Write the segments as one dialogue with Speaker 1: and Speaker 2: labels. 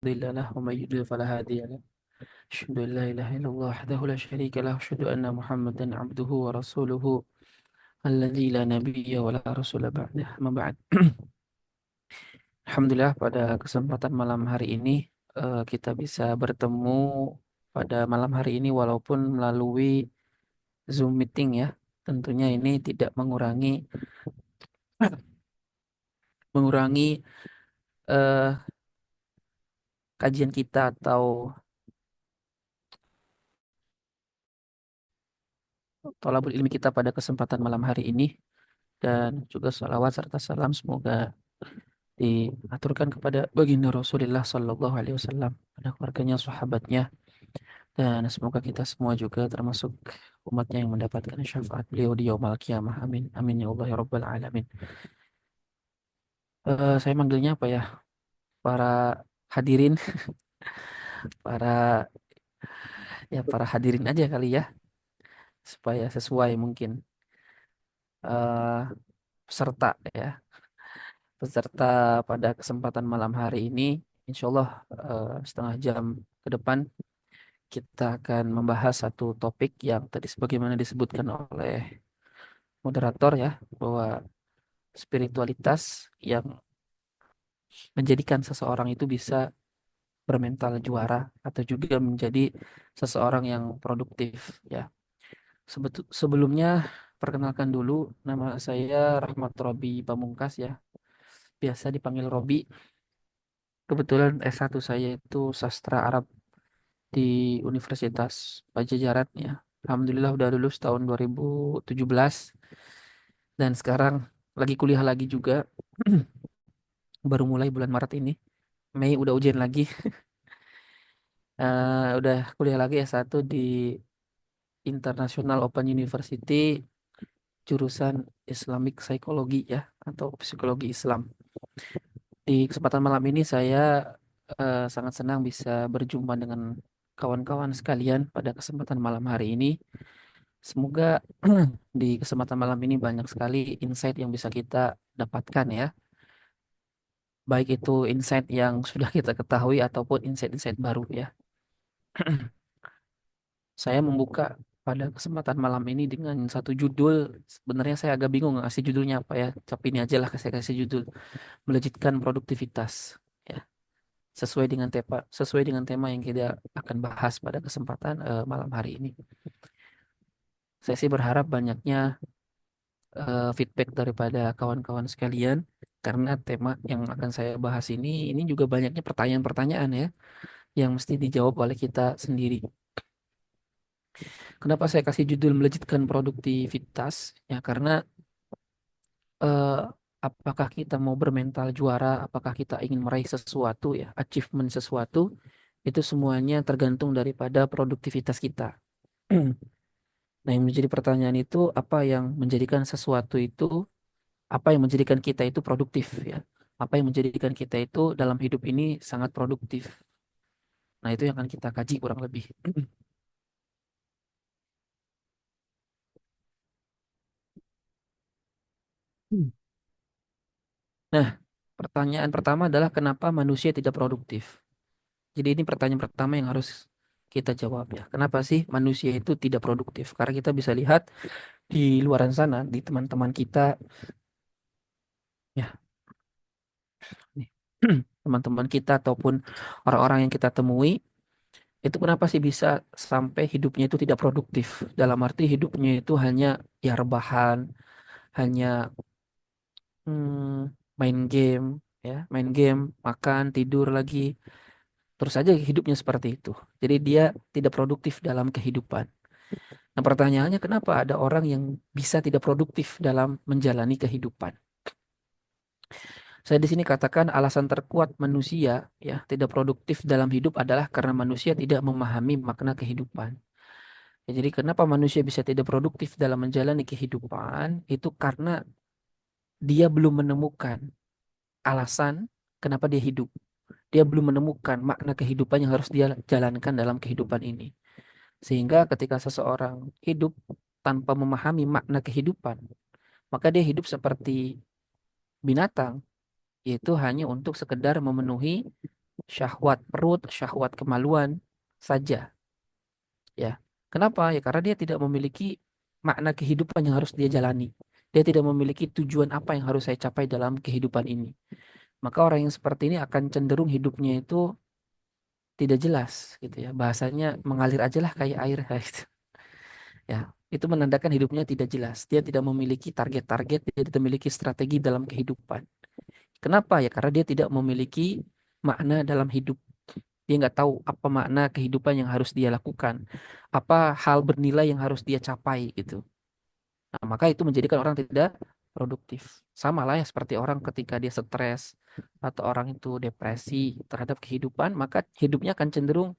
Speaker 1: مضل له ومن يضلل فلا هادي له أشهد أن لا إله إلا الله وحده لا شريك له أشهد أن محمدا عبده ورسوله الذي لا نبي ولا رسول بعده أما بعد. Alhamdulillah pada kesempatan malam hari ini kita bisa bertemu pada malam hari ini walaupun melalui Zoom meeting ya. Tentunya ini tidak mengurangi eh, kajian kita atau thalabul ilmi kita pada kesempatan malam hari ini, dan juga salawat serta salam semoga diaturkan kepada baginda Rasulullah Sallallahu Alaihi Wasallam, pada keluarganya, sahabatnya, dan semoga kita semua juga termasuk umatnya yang mendapatkan syafaat beliau di yaumul qiyamah. Amin. Amin ya Allah ya Rabbal Alamin. Saya manggilnya apa ya? Para hadirin, para para hadirin aja kali ya, supaya sesuai mungkin eh peserta ya. Peserta pada kesempatan malam hari ini, insya Allah setengah jam ke depan kita akan membahas satu topik yang tadi sebagaimana disebutkan oleh moderator ya, bahwa spiritualitas yang menjadikan seseorang itu bisa bermental juara atau juga menjadi seseorang yang produktif ya. Sebelumnya perkenalkan dulu, nama saya Rahmat Robi Pamungkas ya, biasa dipanggil Robi. Kebetulan S1 saya itu sastra Arab di Universitas Pajajaran ya. Alhamdulillah udah lulus tahun 2017 dan sekarang lagi kuliah lagi juga. Baru mulai bulan Maret ini. Mei udah ujian lagi. Udah kuliah lagi S1 di International Open University, jurusan Islamic Psychology ya, atau psikologi Islam. Di kesempatan malam ini saya sangat senang bisa berjumpa dengan kawan-kawan sekalian pada kesempatan malam hari ini. Semoga di kesempatan malam ini banyak sekali insight yang bisa kita dapatkan ya. Baik itu insight yang sudah kita ketahui ataupun insight-insight baru ya. Saya membuka pada kesempatan malam ini dengan satu judul. Sebenarnya saya agak bingung ngasih judulnya apa ya. Tapi ini aja lah, saya kasih judul melejitkan produktivitas. Ya, sesuai dengan tema yang kita akan bahas pada kesempatan malam hari ini. Saya sih berharap banyaknya feedback daripada kawan-kawan sekalian, karena tema yang akan saya bahas ini juga banyaknya pertanyaan-pertanyaan ya yang mesti dijawab oleh kita sendiri. Kenapa saya kasih judul melejitkan produktivitas? Ya karena eh, apakah kita mau bermental juara, apakah kita ingin meraih sesuatu ya, achievement sesuatu, itu semuanya tergantung daripada produktivitas kita. Nah, yang menjadi pertanyaan itu apa yang menjadikan sesuatu itu, apa yang menjadikan kita itu produktif ya? Apa yang menjadikan kita itu dalam hidup ini sangat produktif? Nah, itu yang akan kita kaji kurang lebih. Nah, pertanyaan pertama adalah kenapa manusia tidak produktif? Jadi ini pertanyaan pertama yang harus kita jawab ya. Kenapa sih manusia itu tidak produktif? Karena kita bisa lihat di luaran sana, di teman-teman kita, ya, nih, teman-teman kita ataupun orang-orang yang kita temui, itu kenapa sih bisa sampai hidupnya itu tidak produktif? Dalam arti hidupnya itu hanya ya rebahan, hanya main game, ya, main game, makan, tidur lagi, terus aja hidupnya seperti itu. Jadi dia tidak produktif dalam kehidupan. Nah, pertanyaannya kenapa ada orang yang bisa tidak produktif dalam menjalani kehidupan? Saya di sini katakan alasan terkuat manusia ya tidak produktif dalam hidup adalah karena manusia tidak memahami makna kehidupan. Ya, jadi kenapa manusia bisa tidak produktif dalam menjalani kehidupan? Itu karena dia belum menemukan alasan kenapa dia hidup. Dia belum menemukan makna kehidupan yang harus dia jalankan dalam kehidupan ini. Sehingga ketika seseorang hidup tanpa memahami makna kehidupan, maka dia hidup seperti binatang, yaitu hanya untuk sekedar memenuhi syahwat perut, syahwat kemaluan saja, ya. Kenapa? Ya karena dia tidak memiliki makna kehidupan yang harus dia jalani. Dia tidak memiliki tujuan apa yang harus saya capai dalam kehidupan ini. Maka orang yang seperti ini akan cenderung hidupnya itu tidak jelas gitu ya. Bahasanya mengalir aja lah kayak air kayak gitu. Ya, itu menandakan hidupnya tidak jelas. Dia tidak memiliki target-target, dia tidak memiliki strategi dalam kehidupan. Kenapa? Ya karena dia tidak memiliki makna dalam hidup. Dia nggak tahu apa makna kehidupan yang harus dia lakukan, apa hal bernilai yang harus dia capai gitu. Nah, maka itu menjadikan orang tidak produktif. Sama lah ya seperti orang ketika dia stres atau orang itu depresi terhadap kehidupan, maka hidupnya akan cenderung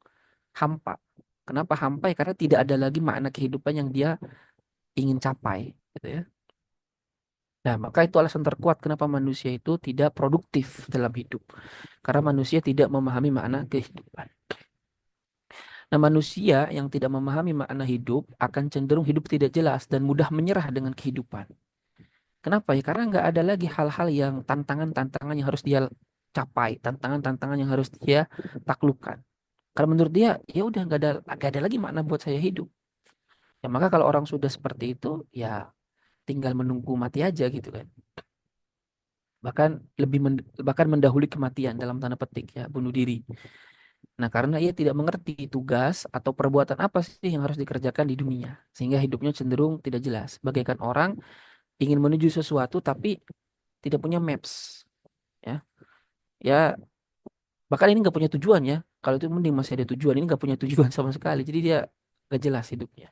Speaker 1: hampa. Kenapa hampa? Ya, karena tidak ada lagi makna kehidupan yang dia ingin capai, gitu ya. Nah, maka itu alasan terkuat kenapa manusia itu tidak produktif dalam hidup. Karena manusia tidak memahami makna kehidupan. Nah, manusia yang tidak memahami makna hidup akan cenderung hidup tidak jelas dan mudah menyerah dengan kehidupan. Kenapa ya? Karena nggak ada lagi hal-hal yang tantangan-tantangan yang harus dia capai, tantangan-tantangan yang harus dia taklukkan. Karena menurut dia, ya udah nggak ada lagi makna buat saya hidup. Ya maka kalau orang sudah seperti itu, ya tinggal menunggu mati aja gitu kan. Bahkan bahkan mendahului kematian dalam tanda petik ya, bunuh diri. Nah, karena ia tidak mengerti tugas atau perbuatan apa sih yang harus dikerjakan di dunia, sehingga hidupnya cenderung tidak jelas. Bagaikan orang ingin menuju sesuatu tapi tidak punya maps, ya. Ya, bahkan ini nggak punya tujuan ya. Kalau itu mending masih ada tujuan, ini nggak punya tujuan sama sekali. Jadi dia nggak jelas hidupnya.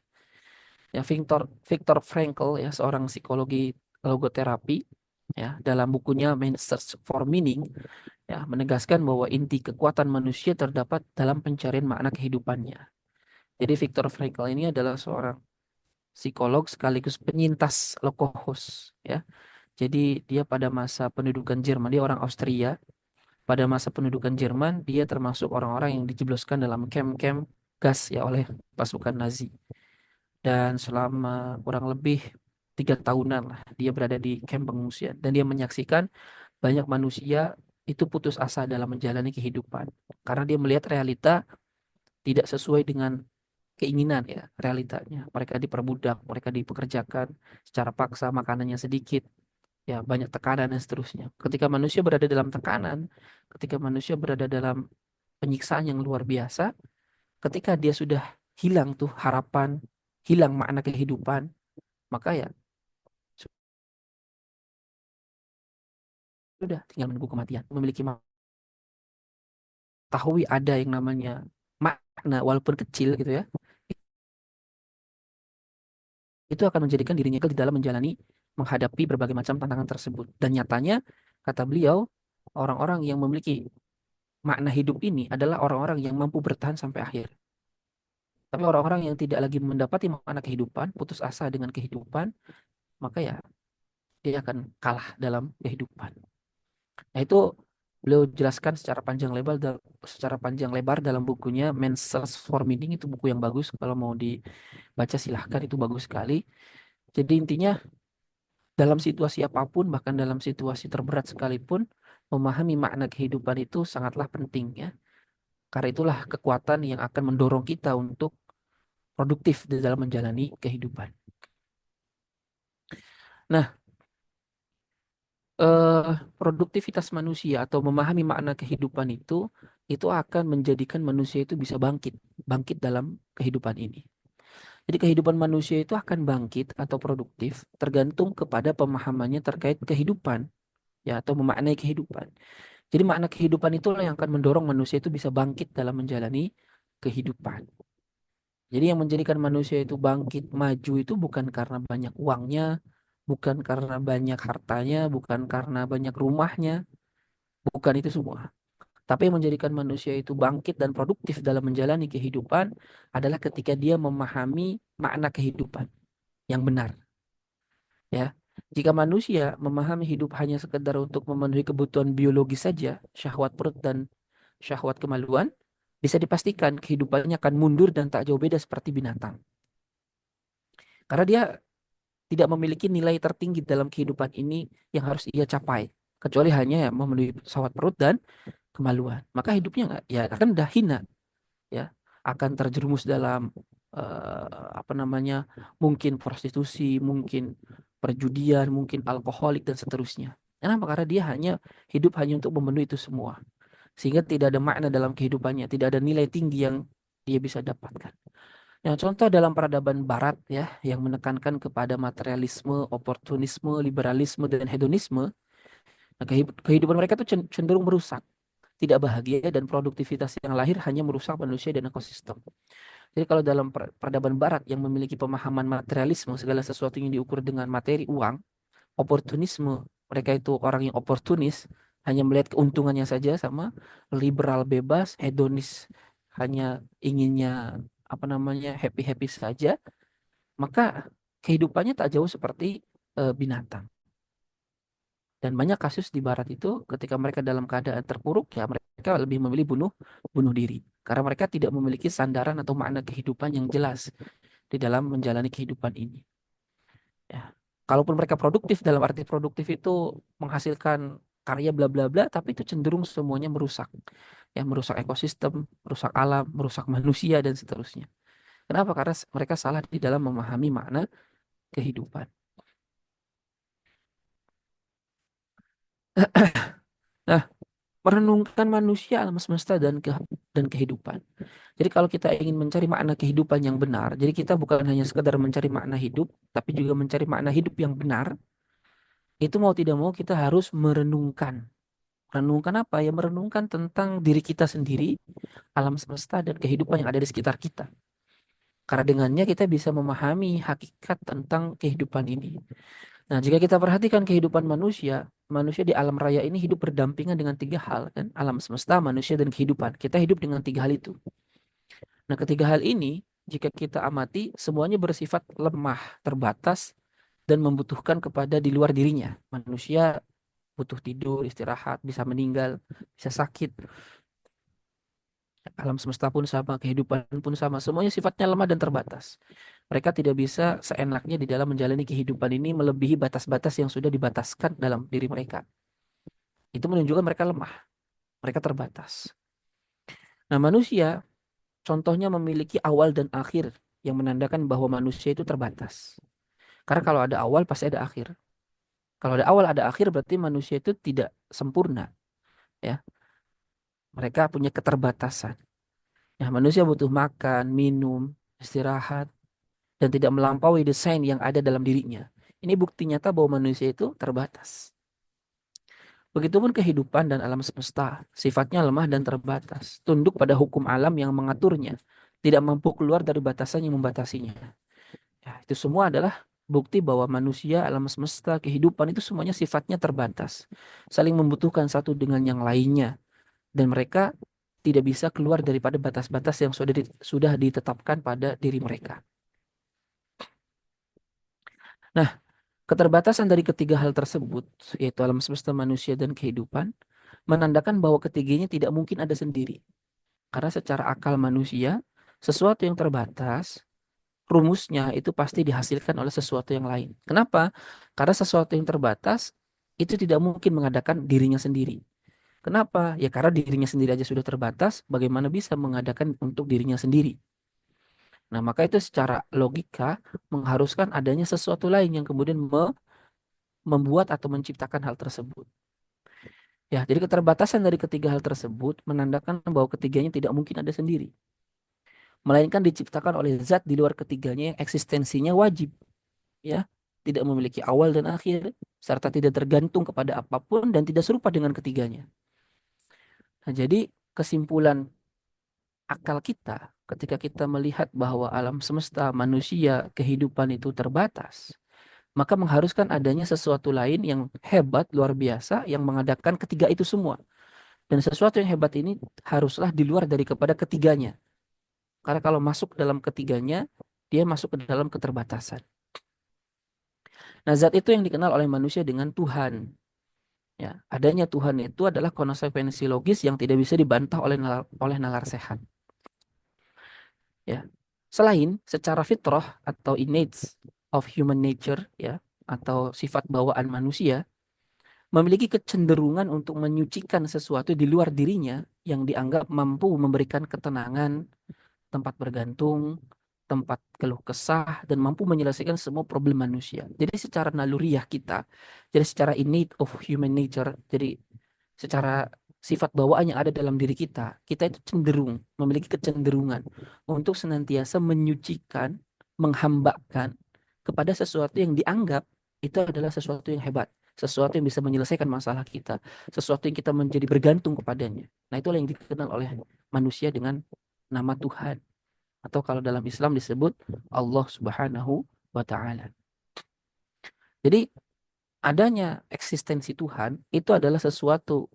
Speaker 1: Ya, Viktor Viktor Frankl ya, seorang psikologi logoterapi ya, dalam bukunya Man's Search for Meaning ya, menegaskan bahwa inti kekuatan manusia terdapat dalam pencarian makna kehidupannya. Jadi Viktor Frankl ini adalah seorang psikolog sekaligus penyintas Holocaust ya. Jadi dia pada masa pendudukan Jerman, dia orang Austria. Pada masa pendudukan Jerman, dia termasuk orang-orang yang dijebloskan dalam camp-camp gas ya oleh pasukan Nazi. Dan selama kurang lebih 3 tahunan lah dia berada di camp pengungsian dan dia menyaksikan banyak manusia itu putus asa dalam menjalani kehidupan karena dia melihat realita tidak sesuai dengan keinginan ya realitanya. Mereka diperbudak, mereka dipekerjakan secara paksa, makanannya sedikit, ya banyak tekanan dan seterusnya. Ketika manusia berada dalam tekanan, ketika manusia berada dalam penyiksaan yang luar biasa, ketika dia sudah hilang tuh harapan, hilang makna kehidupan, maka ya sudah tinggal menunggu kematian. Memiliki mengetahui ada yang namanya makna walaupun kecil gitu ya, itu akan menjadikan dirinya gagal di dalam menjalani menghadapi berbagai macam tantangan tersebut. Dan nyatanya, kata beliau, orang-orang yang memiliki makna hidup ini adalah orang-orang yang mampu bertahan sampai akhir. Tapi orang-orang yang tidak lagi mendapati makna kehidupan, putus asa dengan kehidupan, maka ya dia akan kalah dalam kehidupan. Nah, itu beliau jelaskan secara panjang lebar dalam bukunya Man's Search for Meaning. Itu buku yang bagus kalau mau dibaca silahkan, itu bagus sekali. Jadi intinya dalam situasi apapun bahkan dalam situasi terberat sekalipun memahami makna kehidupan itu sangatlah penting ya. Karena itulah kekuatan yang akan mendorong kita untuk produktif di dalam menjalani kehidupan. Nah, eh, produktivitas manusia atau memahami makna kehidupan itu akan menjadikan manusia itu bisa bangkit dalam kehidupan ini. Jadi kehidupan manusia itu akan bangkit atau produktif tergantung kepada pemahamannya terkait kehidupan ya atau memaknai kehidupan. Jadi makna kehidupan itulah yang akan mendorong manusia itu bisa bangkit dalam menjalani kehidupan. Jadi yang menjadikan manusia itu bangkit maju itu bukan karena banyak uangnya, bukan karena banyak hartanya, bukan karena banyak rumahnya, bukan itu semua. Tapi yang menjadikan manusia itu bangkit dan produktif dalam menjalani kehidupan adalah ketika dia memahami makna kehidupan yang benar. Ya, jika manusia memahami hidup hanya sekedar untuk memenuhi kebutuhan biologis saja, syahwat perut dan syahwat kemaluan, bisa dipastikan kehidupannya akan mundur dan tak jauh beda seperti binatang. Karena dia tidak memiliki nilai tertinggi dalam kehidupan ini yang harus ia capai, kecuali hanya ya memenuhi syahwat perut dan kemaluan, maka hidupnya nggak, ya akan dah hina, ya akan terjerumus dalam apa namanya, mungkin prostitusi, mungkin perjudian, mungkin alkoholik dan seterusnya. Kenapa? Karena dia hanya hidup hanya untuk memenuhi itu semua, sehingga tidak ada makna dalam kehidupannya, tidak ada nilai tinggi yang dia bisa dapatkan. Nah, contoh dalam peradaban Barat ya, yang menekankan kepada materialisme, oportunisme, liberalisme, dan hedonisme, nah, kehidupan mereka itu cenderung merusak, tidak bahagia, dan produktivitas yang lahir hanya merusak manusia dan ekosistem. Jadi kalau dalam peradaban Barat yang memiliki pemahaman materialisme, segala sesuatu yang diukur dengan materi uang, oportunisme, mereka itu orang yang oportunis, hanya melihat keuntungannya saja, sama liberal bebas, hedonis, hanya inginnya apa namanya, happy-happy saja, maka kehidupannya tak jauh seperti binatang. Dan banyak kasus di barat itu ketika mereka dalam keadaan terpuruk, ya mereka lebih memilih bunuh bunuh diri karena mereka tidak memiliki sandaran atau makna kehidupan yang jelas di dalam menjalani kehidupan ini. Ya. Kalaupun mereka produktif, dalam arti produktif itu menghasilkan karya bla bla bla, tapi itu cenderung semuanya merusak. Ya, merusak ekosistem, merusak alam, merusak manusia dan seterusnya. Kenapa? Karena mereka salah di dalam memahami makna kehidupan. Nah, merenungkan manusia, alam semesta, dan kehidupan. Jadi kalau kita ingin mencari makna kehidupan yang benar, jadi kita bukan hanya sekedar mencari makna hidup, tapi juga mencari makna hidup yang benar. Itu mau tidak mau kita harus merenungkan. Merenungkan apa? Ya merenungkan tentang diri kita sendiri, alam semesta, dan kehidupan yang ada di sekitar kita. Karena dengannya kita bisa memahami hakikat tentang kehidupan ini. Nah, jika kita perhatikan kehidupan manusia, manusia di alam raya ini hidup berdampingan dengan tiga hal, kan? Alam semesta, manusia, dan kehidupan. Kita hidup dengan tiga hal itu. Nah, ketiga hal ini, jika kita amati, semuanya bersifat lemah, terbatas, dan membutuhkan kepada di luar dirinya. Manusia butuh tidur, istirahat, bisa meninggal, bisa sakit. Alam semesta pun sama, kehidupan pun sama. Semuanya sifatnya lemah dan terbatas. Mereka tidak bisa seenaknya di dalam menjalani kehidupan ini melebihi batas-batas yang sudah dibataskan dalam diri mereka. Itu menunjukkan mereka lemah, mereka terbatas. Nah, manusia contohnya memiliki awal dan akhir yang menandakan bahwa manusia itu terbatas. Karena kalau ada awal pasti ada akhir. Kalau ada awal ada akhir berarti manusia itu tidak sempurna, ya. Mereka punya keterbatasan. Nah, manusia butuh makan, minum, istirahat, dan tidak melampaui desain yang ada dalam dirinya. Ini bukti nyata bahwa manusia itu terbatas. Begitupun kehidupan dan alam semesta, sifatnya lemah dan terbatas, tunduk pada hukum alam yang mengaturnya, tidak mampu keluar dari batasan yang membatasinya. Ya, itu semua adalah bukti bahwa manusia, alam semesta, kehidupan itu semuanya sifatnya terbatas, saling membutuhkan satu dengan yang lainnya, dan mereka tidak bisa keluar daripada batas-batas yang sudah ditetapkan pada diri mereka. Nah, keterbatasan dari ketiga hal tersebut, yaitu alam semesta, manusia, dan kehidupan, menandakan bahwa ketiganya tidak mungkin ada sendiri. Karena secara akal manusia, sesuatu yang terbatas, rumusnya itu pasti dihasilkan oleh sesuatu yang lain. Kenapa? Karena sesuatu yang terbatas itu tidak mungkin mengadakan dirinya sendiri. Kenapa? Ya karena dirinya sendiri aja sudah terbatas, bagaimana bisa mengadakan untuk dirinya sendiri? Nah, maka itu secara logika mengharuskan adanya sesuatu lain yang kemudian membuat atau menciptakan hal tersebut. Ya, jadi keterbatasan dari ketiga hal tersebut menandakan bahwa ketiganya tidak mungkin ada sendiri, melainkan diciptakan oleh zat di luar ketiganya yang eksistensinya wajib, ya, tidak memiliki awal dan akhir, serta tidak tergantung kepada apapun dan tidak serupa dengan ketiganya. Nah, jadi kesimpulan akal kita ketika kita melihat bahwa alam semesta, manusia, kehidupan itu terbatas, maka mengharuskan adanya sesuatu lain yang hebat, luar biasa, yang mengadakan ketiga itu semua. Dan sesuatu yang hebat ini haruslah di luar dari kepada ketiganya. Karena kalau masuk dalam ketiganya, dia masuk ke dalam keterbatasan. Nah, zat itu yang dikenal oleh manusia dengan Tuhan. Ya, adanya Tuhan itu adalah konsekuensi logis yang tidak bisa dibantah oleh nalar sehat. Ya, selain secara fitrah atau innate of human nature, ya, atau sifat bawaan manusia, memiliki kecenderungan untuk menyucikan sesuatu di luar dirinya yang dianggap mampu memberikan ketenangan, tempat bergantung, tempat keluh kesah, dan mampu menyelesaikan semua problem manusia. Jadi secara naluriah kita, jadi secara innate of human nature, jadi secara sifat bawaan yang ada dalam diri kita, kita itu cenderung, memiliki kecenderungan untuk senantiasa menyucikan, menghambakan kepada sesuatu yang dianggap itu adalah sesuatu yang hebat, sesuatu yang bisa menyelesaikan masalah kita, sesuatu yang kita menjadi bergantung kepadanya. Nah, itulah yang dikenal oleh manusia dengan nama Tuhan. Atau kalau dalam Islam disebut Allah Subhanahu wa Ta'ala. Jadi adanya eksistensi Tuhan itu adalah sesuatu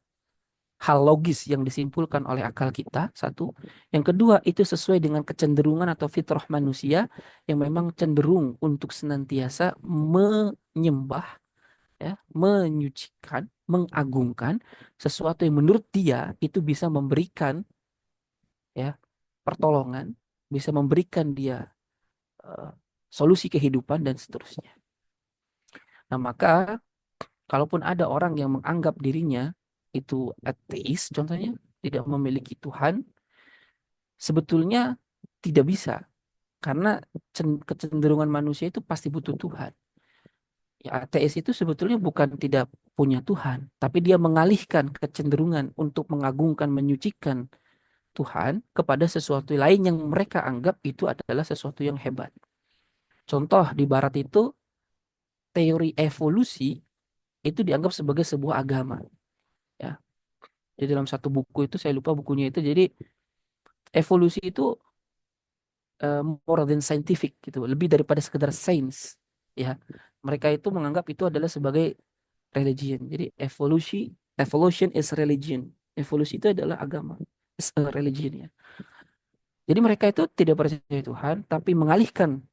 Speaker 1: hal logis yang disimpulkan oleh akal kita, satu. Yang kedua, itu sesuai dengan kecenderungan atau fitrah manusia yang memang cenderung untuk senantiasa menyembah, ya, menyucikan, mengagungkan sesuatu yang menurut dia itu bisa memberikan, ya, pertolongan, bisa memberikan dia eh, solusi kehidupan dan seterusnya. Nah, maka kalaupun ada orang yang menganggap dirinya itu ateis, contohnya tidak memiliki Tuhan, sebetulnya tidak bisa karena kecenderungan manusia itu pasti butuh Tuhan. Ya, ateis itu sebetulnya bukan tidak punya Tuhan, tapi dia mengalihkan kecenderungan untuk mengagungkan, menyucikan Tuhan kepada sesuatu lain yang mereka anggap itu adalah sesuatu yang hebat. Contoh di Barat itu teori evolusi itu dianggap sebagai sebuah agama. Ya, jadi dalam satu buku itu saya lupa bukunya itu. Jadi evolusi itu more than scientific gitu, lebih daripada sekedar sains. Ya, mereka itu menganggap itu adalah sebagai religion. Jadi evolution is religion. Evolusi itu adalah agama, is a religion ya. Jadi mereka itu tidak percaya Tuhan, tapi mengalihkan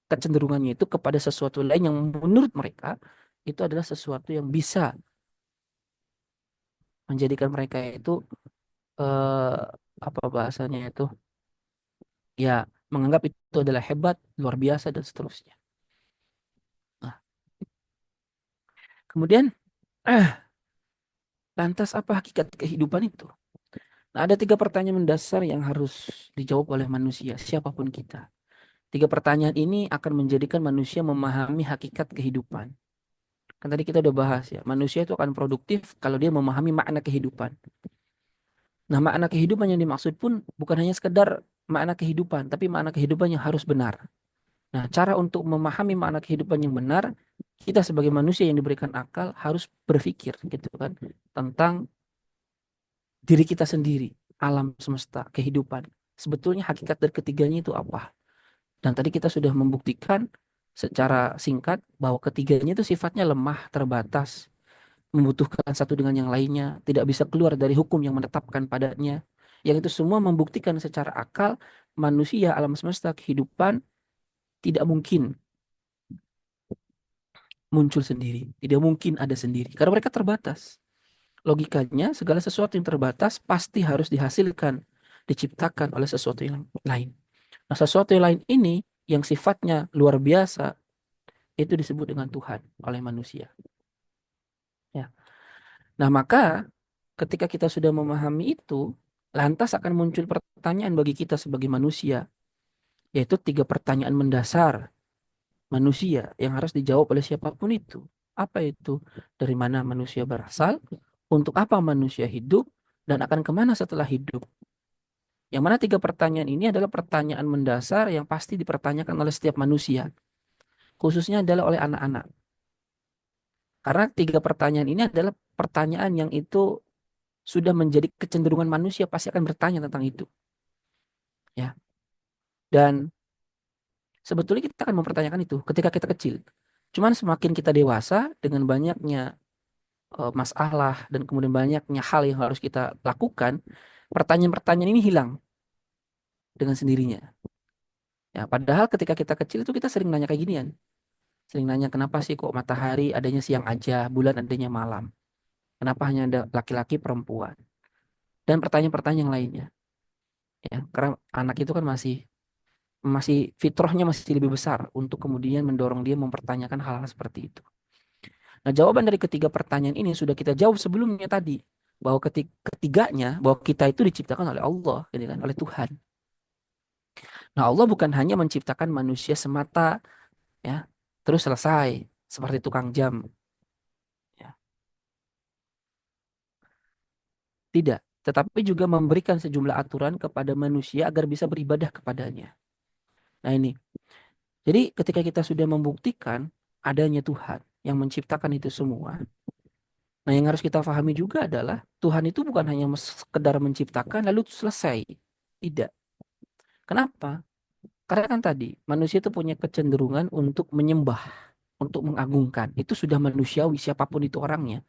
Speaker 1: kecenderungannya itu kepada sesuatu lain yang menurut mereka itu adalah sesuatu yang bisa menjadikan mereka itu eh, apa bahasanya itu, ya, menganggap itu adalah hebat, luar biasa dan seterusnya. Nah, kemudian lantas apa hakikat kehidupan itu? Nah, ada tiga pertanyaan mendasar yang harus dijawab oleh manusia, siapapun kita. Tiga pertanyaan ini akan menjadikan manusia memahami hakikat kehidupan. Kan tadi kita udah bahas ya, manusia itu akan produktif kalau dia memahami makna kehidupan. Nah, makna kehidupan yang dimaksud pun bukan hanya sekedar makna kehidupan, tapi makna kehidupan yang harus benar. Nah, cara untuk memahami makna kehidupan yang benar, kita sebagai manusia yang diberikan akal harus berpikir gitu kan tentang diri kita sendiri, alam semesta, kehidupan. Sebetulnya hakikat dari ketiganya itu apa? Dan tadi kita sudah membuktikan secara singkat bahwa ketiganya itu sifatnya lemah, terbatas, membutuhkan satu dengan yang lainnya, tidak bisa keluar dari hukum yang menetapkan padanya. Yang itu semua membuktikan secara akal manusia, alam semesta, kehidupan tidak mungkin muncul sendiri, tidak mungkin ada sendiri karena mereka terbatas. Logikanya segala sesuatu yang terbatas pasti harus dihasilkan, diciptakan oleh sesuatu yang lain. Nah, sesuatu yang lain ini yang sifatnya luar biasa itu disebut dengan Tuhan oleh manusia. Ya. Nah, maka ketika kita sudah memahami itu, lantas akan muncul pertanyaan bagi kita sebagai manusia, yaitu tiga pertanyaan mendasar manusia yang harus dijawab oleh siapapun itu. Apa itu? Dari mana manusia berasal? Untuk apa manusia hidup? Dan akan kemana setelah hidup? Yang mana tiga pertanyaan ini adalah pertanyaan mendasar yang pasti dipertanyakan oleh setiap manusia, khususnya adalah oleh anak-anak. Karena tiga pertanyaan ini adalah pertanyaan yang itu sudah menjadi kecenderungan manusia pasti akan bertanya tentang itu. Ya. Dan sebetulnya kita akan mempertanyakan itu ketika kita kecil. Cuman semakin kita dewasa dengan banyaknya masalah dan kemudian banyaknya hal yang harus kita lakukan, pertanyaan-pertanyaan ini hilang dengan sendirinya. Ya, padahal ketika kita kecil itu kita sering nanya kayak ginian. Sering nanya kenapa sih kok matahari adanya siang aja, bulan adanya malam. Kenapa hanya ada laki-laki perempuan? Dan pertanyaan-pertanyaan yang lainnya. Ya, karena anak itu kan masih masih fitrahnya masih lebih besar untuk kemudian mendorong dia mempertanyakan hal-hal seperti itu. Nah, jawaban dari ketiga pertanyaan ini sudah kita jawab sebelumnya tadi, bahwa ketiganya, bahwa kita itu diciptakan oleh Allah, gitu kan, oleh Tuhan. Nah, Allah bukan hanya menciptakan manusia semata, ya, terus selesai seperti tukang jam, ya. Tidak, tetapi juga memberikan sejumlah aturan kepada manusia agar bisa beribadah kepadanya. Nah, ini. Jadi ketika kita sudah membuktikan adanya Tuhan yang menciptakan itu semua, nah yang harus kita pahami juga adalah Tuhan itu bukan hanya sekedar menciptakan lalu selesai. Tidak. Kenapa? Karena kan tadi manusia itu punya kecenderungan untuk menyembah, untuk mengagungkan. Itu sudah manusiawi siapapun itu orangnya.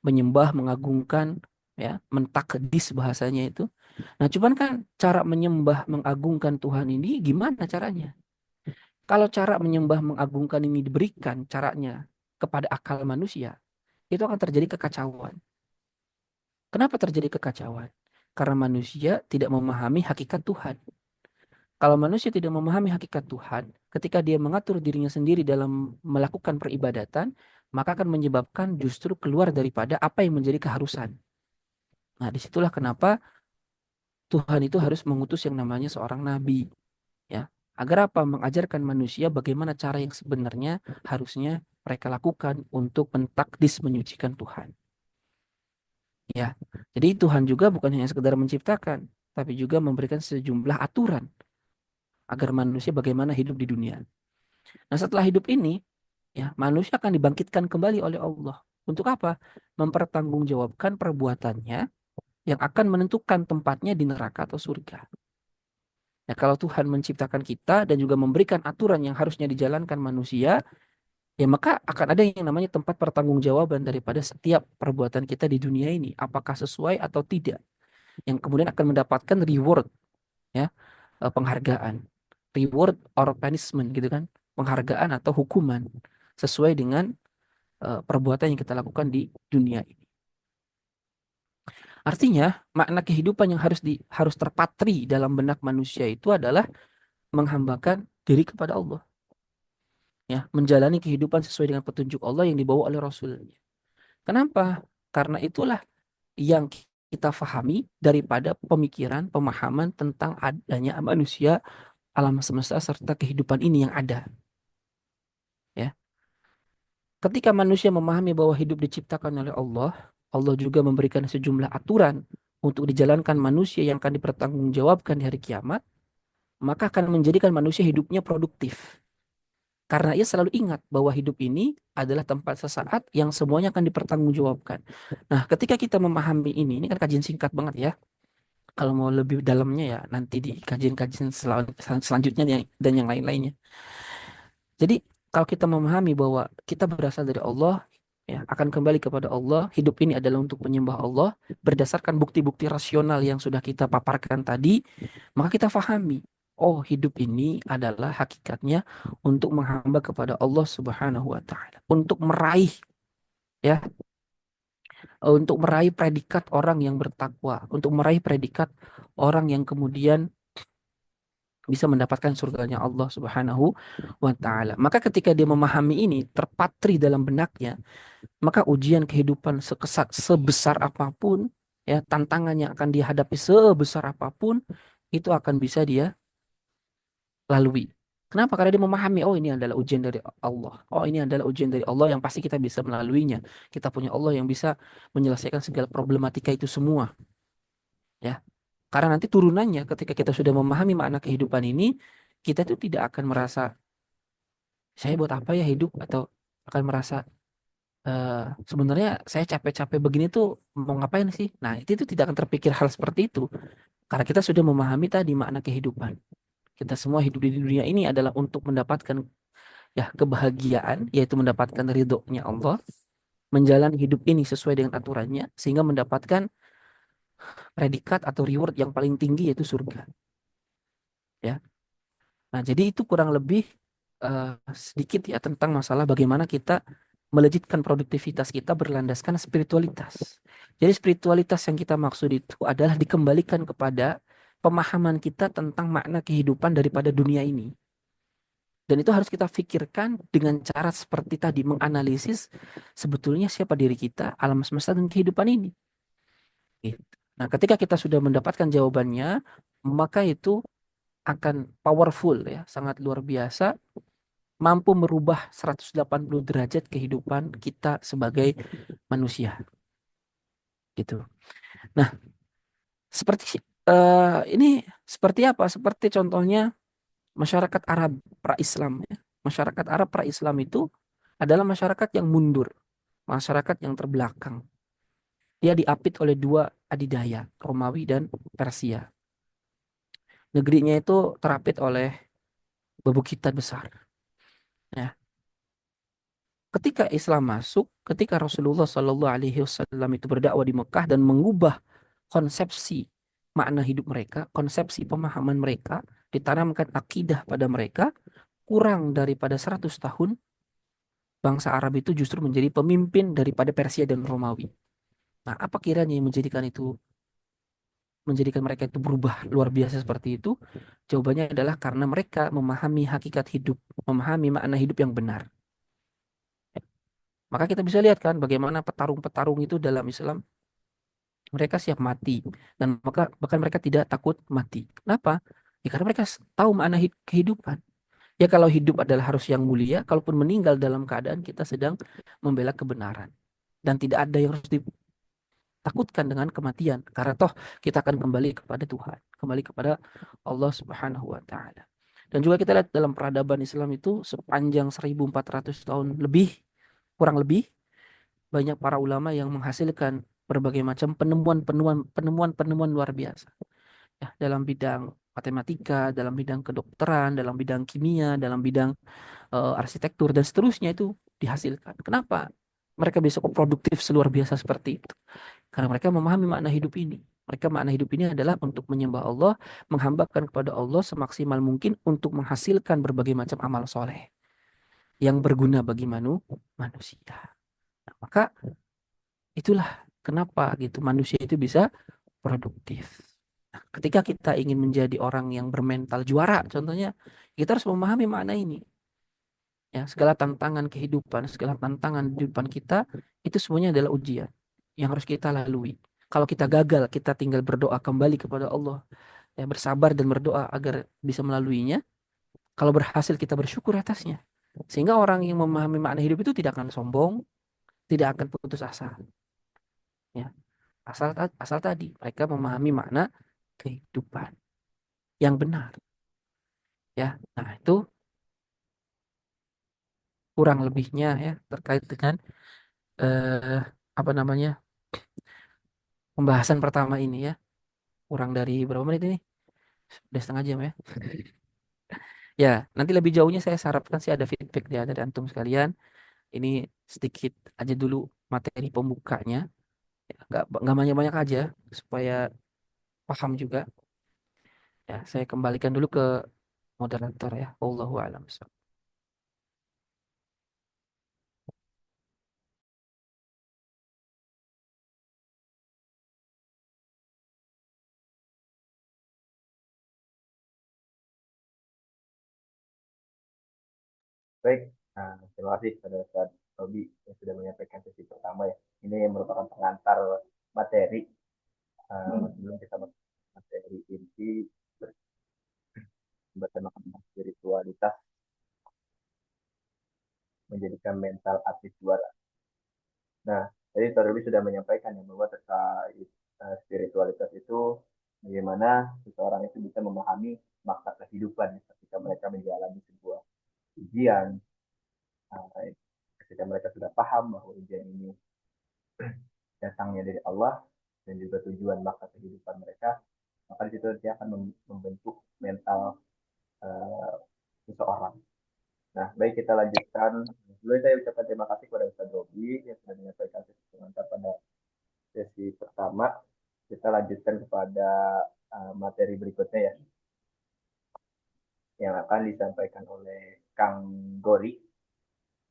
Speaker 1: Menyembah, mengagungkan, ya, mentakdis bahasanya itu. Nah, cuman kan cara menyembah, mengagungkan Tuhan ini gimana caranya? Kalau cara menyembah, mengagungkan ini diberikan caranya kepada akal manusia, itu akan terjadi kekacauan. Kenapa terjadi kekacauan? Karena manusia tidak memahami hakikat Tuhan. Kalau manusia tidak memahami hakikat Tuhan, ketika dia mengatur dirinya sendiri dalam melakukan peribadatan, maka akan menyebabkan justru keluar daripada apa yang menjadi keharusan. Nah, disitulah kenapa Tuhan itu harus mengutus yang namanya seorang nabi, ya. Agar apa? Mengajarkan manusia bagaimana cara yang sebenarnya harusnya mereka lakukan untuk mentakdis menyucikan Tuhan. Ya, jadi Tuhan juga bukan hanya sekedar menciptakan, tapi juga memberikan sejumlah aturan agar manusia bagaimana hidup di dunia. Nah, setelah hidup ini, ya, manusia akan dibangkitkan kembali oleh Allah. Untuk apa? Mempertanggungjawabkan perbuatannya yang akan menentukan tempatnya di neraka atau surga. Ya, kalau Tuhan menciptakan kita dan juga memberikan aturan yang harusnya dijalankan manusia, ya maka akan ada yang namanya tempat pertanggungjawaban daripada setiap perbuatan kita di dunia ini, apakah sesuai atau tidak, yang kemudian akan mendapatkan reward, ya, penghargaan, reward or punishment gitu kan, penghargaan atau hukuman sesuai dengan perbuatan yang kita lakukan di dunia ini. Artinya, makna kehidupan yang harus terpatri dalam benak manusia itu adalah menghambakan diri kepada Allah, ya, menjalani kehidupan sesuai dengan petunjuk Allah yang dibawa oleh Rasulnya. Kenapa? Karena itulah yang kita fahami daripada pemikiran, pemahaman tentang adanya manusia, alam semesta serta kehidupan ini yang ada, ya. Ketika manusia memahami bahwa hidup diciptakan oleh Allah, Allah juga memberikan sejumlah aturan untuk dijalankan manusia yang akan dipertanggungjawabkan di hari kiamat, maka akan menjadikan manusia hidupnya produktif. Karena ia selalu ingat bahwa hidup ini adalah tempat sesaat yang semuanya akan dipertanggungjawabkan. Nah, ketika kita memahami ini kan kajian singkat banget ya. Kalau mau lebih dalamnya ya nanti di kajian-kajian selanjutnya dan yang lain-lainnya. Jadi kalau kita memahami bahwa kita berasal dari Allah, ya, akan kembali kepada Allah, hidup ini adalah untuk menyembah Allah berdasarkan bukti-bukti rasional yang sudah kita paparkan tadi, maka kita fahami, oh hidup ini adalah hakikatnya untuk menghamba kepada Allah Subhanahu wa taala, untuk meraih, ya, untuk meraih predikat orang yang bertakwa, untuk meraih predikat orang yang kemudian bisa mendapatkan surganya Allah Subhanahu wa taala. Maka ketika dia memahami ini terpatri dalam benaknya, maka ujian kehidupan sebesar apapun, ya, tantangan yang akan dihadapi sebesar apapun itu akan bisa dia lalui. Kenapa? Karena dia memahami, oh ini adalah ujian dari Allah. Oh ini adalah ujian dari Allah yang pasti kita bisa melaluinya. Kita punya Allah yang bisa menyelesaikan segala problematika itu semua, ya. Karena nanti turunannya ketika kita sudah memahami makna kehidupan ini, kita tuh tidak akan merasa saya buat apa ya hidup, atau akan merasa eh, sebenarnya saya capek-capek begini tuh mau ngapain sih? Nah, itu tidak akan terpikir hal seperti itu karena kita sudah memahami tadi makna kehidupan. Kita semua hidup di dunia ini adalah untuk mendapatkan, ya, kebahagiaan, yaitu mendapatkan ridhonya Allah, menjalani hidup ini sesuai dengan aturannya sehingga mendapatkan predikat atau reward yang paling tinggi yaitu surga, ya. Nah, jadi itu kurang lebih eh, sedikit ya tentang masalah bagaimana kita melejitkan produktivitas kita berlandaskan spiritualitas. Jadi spiritualitas yang kita maksud itu adalah dikembalikan kepada pemahaman kita tentang makna kehidupan daripada dunia ini. Dan itu harus kita pikirkan dengan cara seperti tadi, menganalisis sebetulnya siapa diri kita, alam semesta dan kehidupan ini. Gitu. Nah, ketika kita sudah mendapatkan jawabannya, maka itu akan powerful ya, sangat luar biasa, mampu merubah 180 derajat kehidupan kita sebagai manusia gitu. Nah, seperti ini seperti apa? Seperti contohnya masyarakat Arab pra-Islam ya. Masyarakat Arab pra-Islam itu adalah masyarakat yang mundur, masyarakat yang terbelakang. Dia diapit oleh dua adidaya, Romawi dan Persia. Negerinya itu terapit oleh bebukitan besar. Ya, ketika Islam masuk, ketika Rasulullah Shallallahu Alaihi Wasallam itu berdakwah di Mekah dan mengubah konsepsi makna hidup mereka, konsepsi pemahaman mereka, ditanamkan akidah pada mereka, kurang daripada 100 tahun, bangsa Arab itu justru menjadi pemimpin daripada Persia dan Romawi. Nah, apa kiranya yang menjadikan mereka itu berubah luar biasa seperti itu? Jawabannya adalah karena mereka memahami hakikat hidup, memahami makna hidup yang benar. Maka kita bisa lihat kan bagaimana petarung-petarung itu dalam Islam mereka siap mati dan maka bahkan mereka tidak takut mati. Kenapa? Ya karena mereka tahu makna kehidupan. Ya kalau hidup adalah harus yang mulia, kalaupun meninggal dalam keadaan kita sedang membela kebenaran dan tidak ada yang harus ditakutkan dengan kematian karena toh kita akan kembali kepada Tuhan, kembali kepada Allah Subhanahu wa taala. Dan juga kita lihat dalam peradaban Islam itu sepanjang 1400 tahun lebih, kurang lebih banyak para ulama yang menghasilkan berbagai macam penemuan luar biasa ya dalam bidang matematika, dalam bidang kedokteran, dalam bidang kimia, dalam bidang arsitektur dan seterusnya itu dihasilkan. Kenapa? Mereka bisa kok produktif seluar biasa seperti itu. Karena mereka memahami makna hidup ini. Mereka makna hidup ini adalah untuk menyembah Allah, menghambakan kepada Allah semaksimal mungkin untuk menghasilkan berbagai macam amal soleh yang berguna bagi manusia. Nah, maka itulah kenapa gitu manusia itu bisa produktif. Nah, ketika kita ingin menjadi orang yang bermental juara, contohnya, kita harus memahami makna ini. Ya, segala tantangan kehidupan, segala tantangan di depan kita, itu semuanya adalah ujian yang harus kita lalui. Kalau kita gagal, kita tinggal berdoa kembali kepada Allah, ya, bersabar dan berdoa agar bisa melaluinya. Kalau berhasil, kita bersyukur atasnya. Sehingga orang yang memahami makna hidup itu tidak akan sombong, tidak akan putus asa. Ya, asal tadi mereka memahami makna kehidupan yang benar. Ya, nah itu kurang lebihnya ya terkait dengan eh, apa namanya pembahasan pertama ini ya. Kurang dari berapa menit ini? Udah setengah jam ya. Ya, nanti lebih jauhnya saya harapkan sih ada feedback dari antum sekalian. Ini sedikit aja dulu materi pembukanya. Ya, nggak banyak-banyak aja supaya paham juga. Ya, saya kembalikan dulu ke moderator ya. Wallahu a'lam.
Speaker 2: Baik, terima kasih pada Ustaz Robi yang sudah menyampaikan sesi pertama ya. Ini yang merupakan pengantar materi sebelum kita masuk ke materi inti bertema tentang spiritualitas menjadikan mental atlet juara. Nah, tadi Ustaz Robi sudah menyampaikan ya bahwa terkait spiritualitas itu bagaimana seseorang itu bisa memahami makna kehidupan ya, ketika mereka menjalani sebuah ujian, uh, ketika mereka sudah paham bahwa ujian ini datangnya dari Allah dan juga tujuan makna kehidupan mereka, maka di situ dia akan membentuk mental uh, seseorang. Nah, baik kita lanjutkan. Sebelumnya saya ucapkan terima kasih kepada Ustaz Robi yang sudah menyampaikan sesi pengantar pada sesi pertama. Kita lanjutkan kepada materi berikutnya ya, yang akan disampaikan oleh Kang Gori.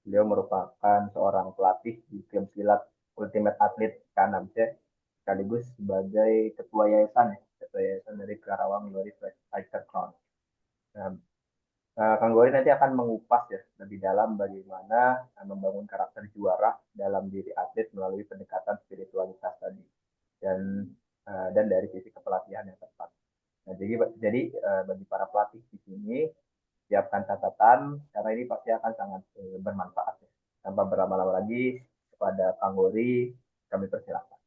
Speaker 2: Beliau merupakan seorang pelatih di tim silat Ultimate Athlete K6C sekaligus sebagai ketua yayasan dari Karawang Glory Fighter Crown. Nah, Kang Gori nanti akan mengupas ya lebih dalam bagaimana membangun karakter juara dalam diri atlet melalui pendekatan spiritualitas tadi dan dan dari sisi kepelatihan yang tepat. Nah, jadi bagi para pelatih di sini siapkan catatan karena ini pasti akan sangat bermanfaat ya. Tanpa berlama-lama lagi kepada Kang Gori kami persilahkan.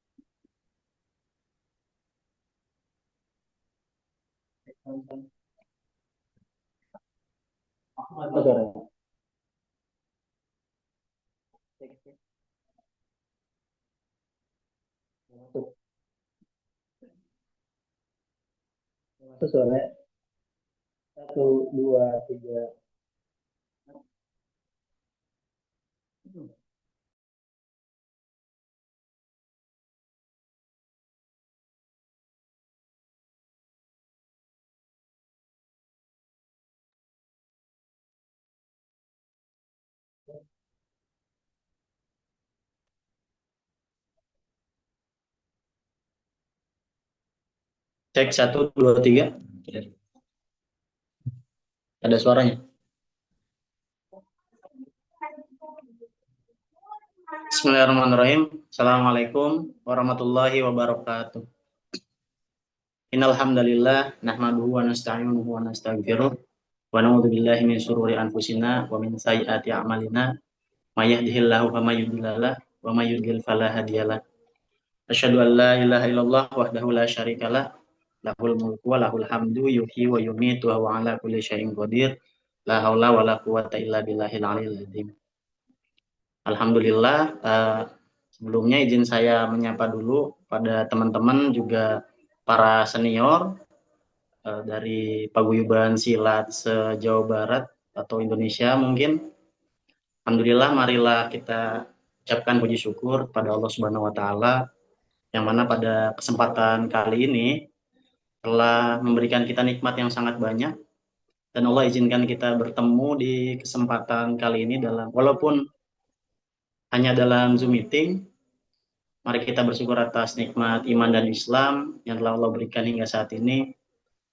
Speaker 3: Itu suara satu dua tiga. Cek satu dua tiga. Ada suaranya. Bismillahirrahmanirrahim. Assalamualaikum warahmatullahi wabarakatuh. Innal hamdalillah nahmaduhu wa nasta'inuhu wa nastaghfiruh wa na'udzu billahi min syururi anfusina wa min sayyiati a'malina may yahdihillahu fala mudhillalah wa may yudlil fala hadiyalah. Asyhadu an la ilaha illallah wahdahu la syarikalah lahul mulku wa lahul hamdu yuhyi wa yumiitu wa huwa ala kulli syai'in qadir. La haula wa la quwwata illa billahil aliyil azim. Alhamdulillah, sebelumnya izin saya menyapa dulu pada teman-teman juga para senior dari Paguyuban Silat se-Jawa Barat atau Indonesia mungkin. Alhamdulillah, marilah kita ucapkan puji syukur pada Allah Subhanahu wa taala yang mana pada kesempatan kali ini telah memberikan kita nikmat yang sangat banyak dan Allah izinkan kita bertemu di kesempatan kali ini walaupun hanya dalam Zoom meeting. Mari kita bersyukur atas nikmat iman dan Islam yang telah Allah berikan hingga saat ini.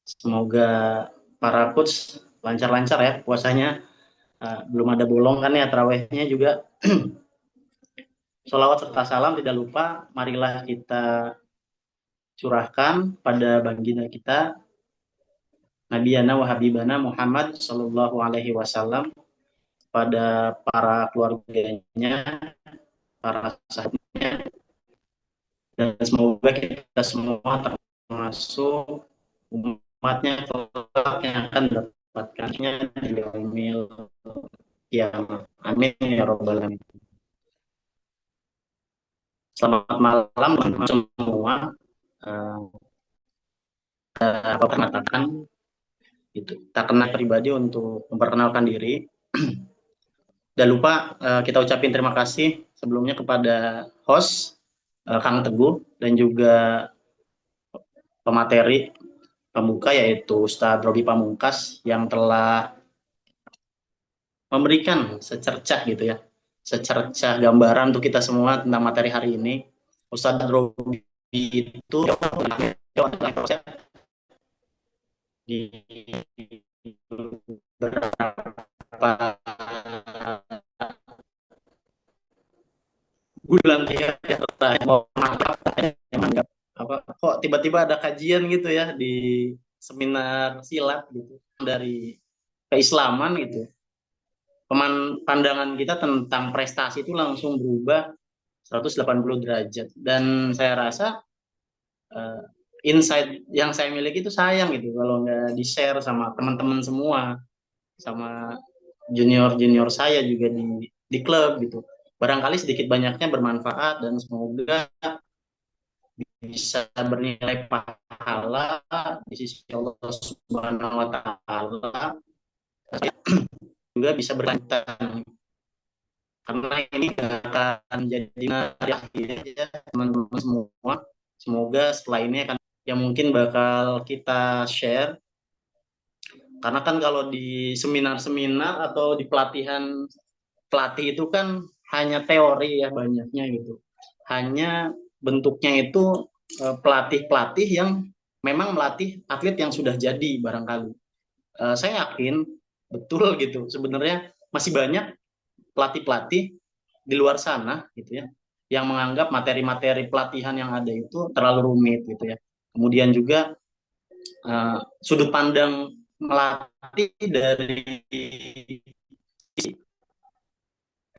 Speaker 3: Semoga para coach lancar-lancar ya puasanya. Belum ada bolong kan ya tarawehnya juga. Sholawat serta salam tidak lupa marilah kita curahkan pada baginda kita Nabiyana wa Habibana Muhammad Sallallahu Alaihi Wasallam, pada para keluarganya, para sahabatnya, dan semoga kita semua termasuk umatnya yang akan mendapatkannya di yaumil kiamat. Amin ya robbal alamin. Selamat malam teman-teman semua. Apa mengatakan itu tak kena pribadi untuk memperkenalkan diri. Dan lupa kita ucapin terima kasih sebelumnya kepada host Kang Teguh dan juga pemateri pembuka yaitu Ustadz Robi Pamungkas yang telah memberikan secercah gitu ya, secercah gambaran untuk kita semua tentang materi hari ini. Ustadz Robi itu di beberapa bulan ya, apa kok tiba-tiba ada kajian gitu ya di seminar silat gitu dari keislaman gitu. Pandangan kita tentang prestasi itu langsung berubah 180 derajat dan saya rasa insight yang saya miliki itu sayang gitu kalau nggak di-share sama teman-teman semua, sama junior-junior saya juga di klub gitu. Barangkali sedikit banyaknya bermanfaat dan semoga bisa bernilai pahala di sisi Allah Subhanahu wa taala, juga bisa berlanjutan karena ini akan jadi ya teman-teman semua. Semoga setelah ini akan yang mungkin bakal kita share, karena kan kalau di seminar-seminar atau di pelatih itu kan hanya teori ya banyaknya gitu, hanya bentuknya itu pelatih-pelatih yang memang melatih atlet yang sudah jadi barangkali. Saya yakin betul gitu. Sebenarnya masih banyak pelatih-pelatih di luar sana gitu ya yang menganggap materi-materi pelatihan yang ada itu terlalu rumit gitu ya. Kemudian juga sudut pandang melatih dari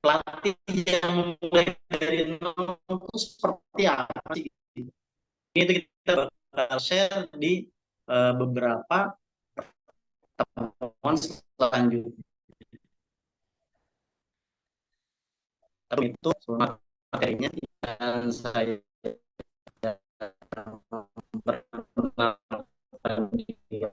Speaker 3: pelatih yang mulai dari nol itu seperti apa sih? Itu kita bakal share di beberapa pertemuan selanjutnya. Tapi itu materinya dan saya perkenalkan diri.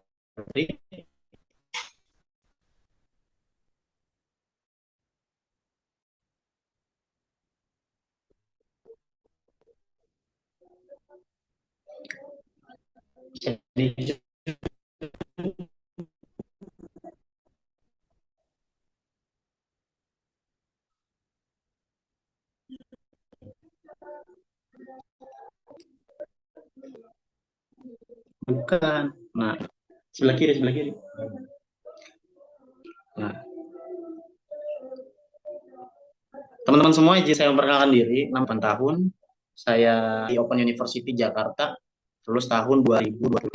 Speaker 3: Jadi bukan. Nah, sebelah kiri, sebelah kiri. Nah, teman-teman semua izin saya memperkenalkan diri, 6 tahun. Saya di Open University Jakarta, lulus tahun 2020.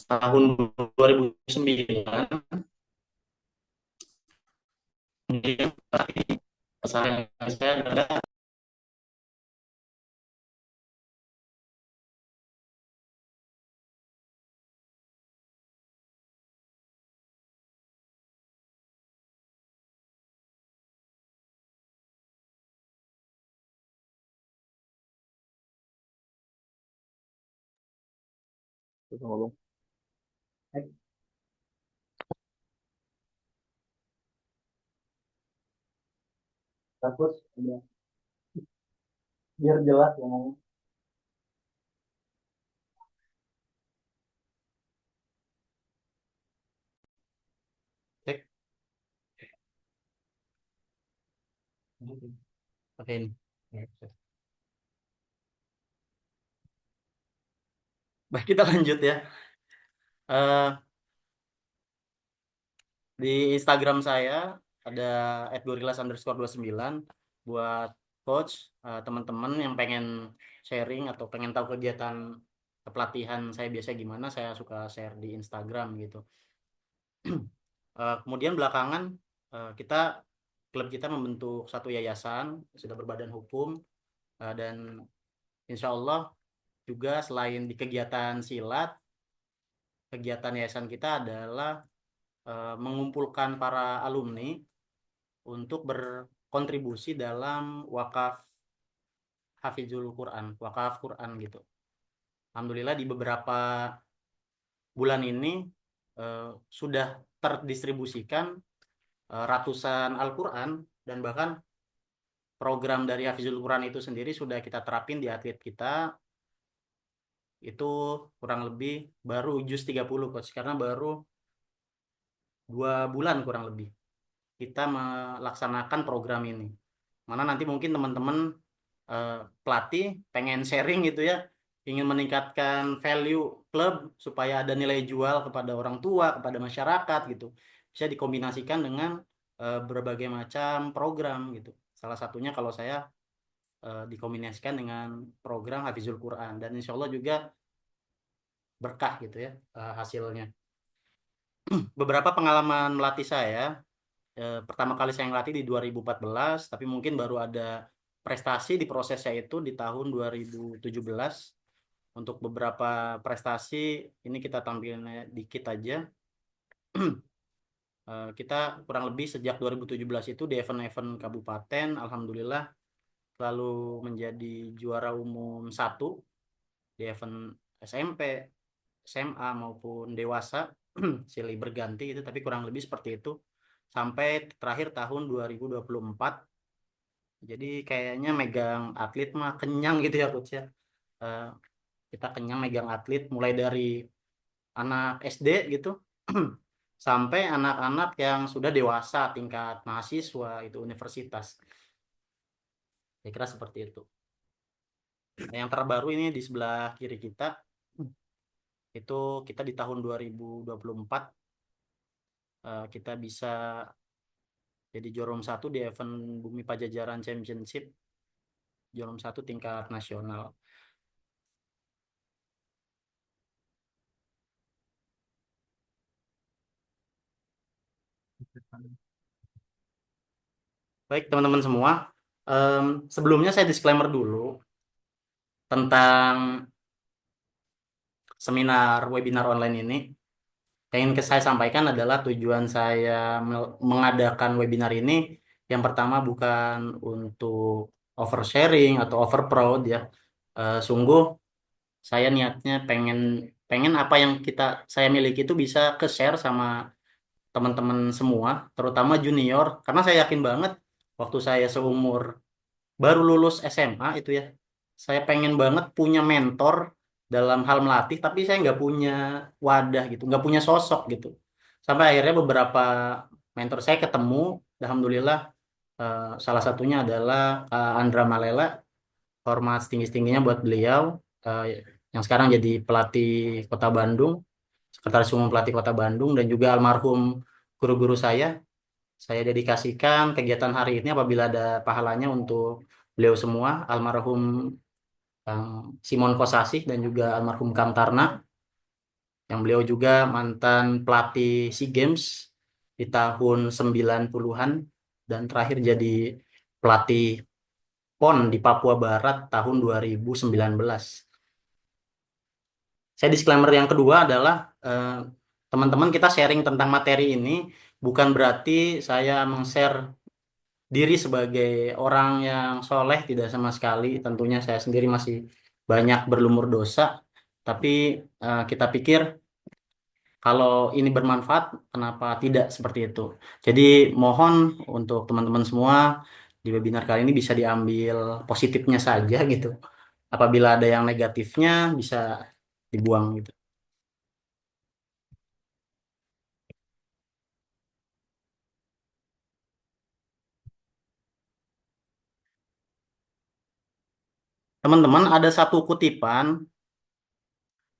Speaker 3: Tahun 2009, saya adalah
Speaker 2: ngomong. Terus biar jelas ngomong.
Speaker 3: Oke ini. Baik, kita lanjut ya. Di Instagram saya ada @gorillas_29 buat coach, teman-teman yang pengen sharing atau pengen tahu kegiatan kepelatihan saya biasa gimana, saya suka share di Instagram gitu. Kemudian belakangan klub kita membentuk satu yayasan sudah berbadan hukum, dan insya Allah juga selain di kegiatan silat, kegiatan yayasan kita adalah mengumpulkan para alumni untuk berkontribusi dalam wakaf Hafizul Quran, wakaf Quran gitu. Alhamdulillah di beberapa bulan ini sudah terdistribusikan ratusan Al-Quran, dan bahkan program dari Hafizul Quran itu sendiri sudah kita terapin di atlet kita. Itu kurang lebih baru juz 30 coach, karena baru 2 bulan kurang lebih kita melaksanakan program ini. Mana nanti mungkin teman-teman pelatih pengen sharing gitu ya, ingin meningkatkan value klub supaya ada nilai jual kepada orang tua, kepada masyarakat gitu. Bisa dikombinasikan dengan berbagai macam program gitu. Salah satunya kalau saya dikombinasikan dengan program Hafizul Quran, dan insya Allah juga berkah gitu ya hasilnya. Beberapa pengalaman melatih saya, pertama kali saya ngelatih di 2014, tapi mungkin baru ada prestasi di prosesnya itu di tahun 2017. Untuk beberapa prestasi ini kita tampilin dikit aja. Kita kurang lebih sejak 2017 itu di event-event kabupaten, alhamdulillah selalu menjadi juara umum 1 di event SMP, SMA maupun dewasa, silih berganti itu, tapi kurang lebih seperti itu sampai terakhir tahun 2024. Jadi kayaknya megang atlet mah kenyang gitu ya coach ya. Eh, kita kenyang megang atlet mulai dari anak SD gitu sampai anak-anak yang sudah dewasa tingkat mahasiswa itu universitas. Saya kira seperti itu. Nah, yang terbaru ini di sebelah kiri kita Itu kita di tahun 2024 kita bisa jadi juara umum satu di event Bumi Pajajaran Championship, juara umum satu tingkat nasional. Baik teman-teman semua, sebelumnya saya disclaimer dulu tentang seminar webinar online ini. Yang ingin saya sampaikan adalah tujuan saya mengadakan webinar ini yang pertama bukan untuk oversharing atau overproud ya. Sungguh saya niatnya pengen pengen apa yang saya miliki itu bisa ke share sama teman-teman semua, terutama junior, karena saya yakin banget waktu saya seumur baru lulus SMA itu ya, saya pengen banget punya mentor dalam hal melatih, tapi saya nggak punya wadah gitu, nggak punya sosok gitu. Sampai akhirnya beberapa mentor saya ketemu, alhamdulillah salah satunya adalah Andra Malela, hormat setinggi-tingginya buat beliau, eh, yang sekarang jadi pelatih Kota Bandung, sekretaris umum pelatih Kota Bandung, dan juga almarhum guru-guru saya dedikasikan kegiatan hari ini apabila ada pahalanya untuk beliau semua, almarhum Kang Simon Kosasih dan juga almarhum Kang Tarna, yang beliau juga mantan pelatih SEA Games di tahun 90-an dan terakhir jadi pelatih PON di Papua Barat tahun 2019. Saya disclaimer yang kedua adalah teman-teman kita sharing tentang materi ini bukan berarti saya meng-share diri sebagai orang yang soleh, tidak sama sekali. Tentunya saya sendiri masih banyak berlumur dosa, tapi kita pikir kalau ini bermanfaat, kenapa tidak seperti itu. Jadi mohon untuk teman-teman semua di webinar kali ini bisa diambil positifnya saja gitu. Apabila ada yang negatifnya bisa dibuang gitu. Teman-teman, ada satu kutipan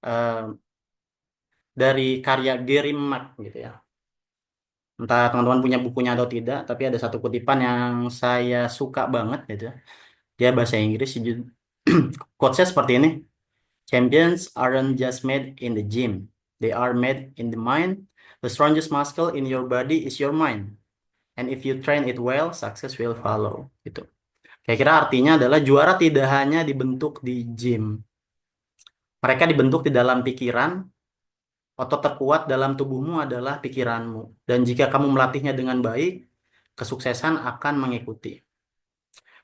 Speaker 3: eh, dari karya Gary Mark gitu ya. Entah teman-teman punya bukunya atau tidak, tapi ada satu kutipan yang saya suka banget gitu ya. Dia bahasa Inggris, quotes-nya seperti ini. Champions aren't just made in the gym. They are made in the mind. The strongest muscle in your body is your mind. And if you train it well, success will follow. Gitu. Kira-kira artinya adalah juara tidak hanya dibentuk di gym. Mereka dibentuk di dalam pikiran. Otot terkuat dalam tubuhmu adalah pikiranmu. Dan jika kamu melatihnya dengan baik, kesuksesan akan mengikuti.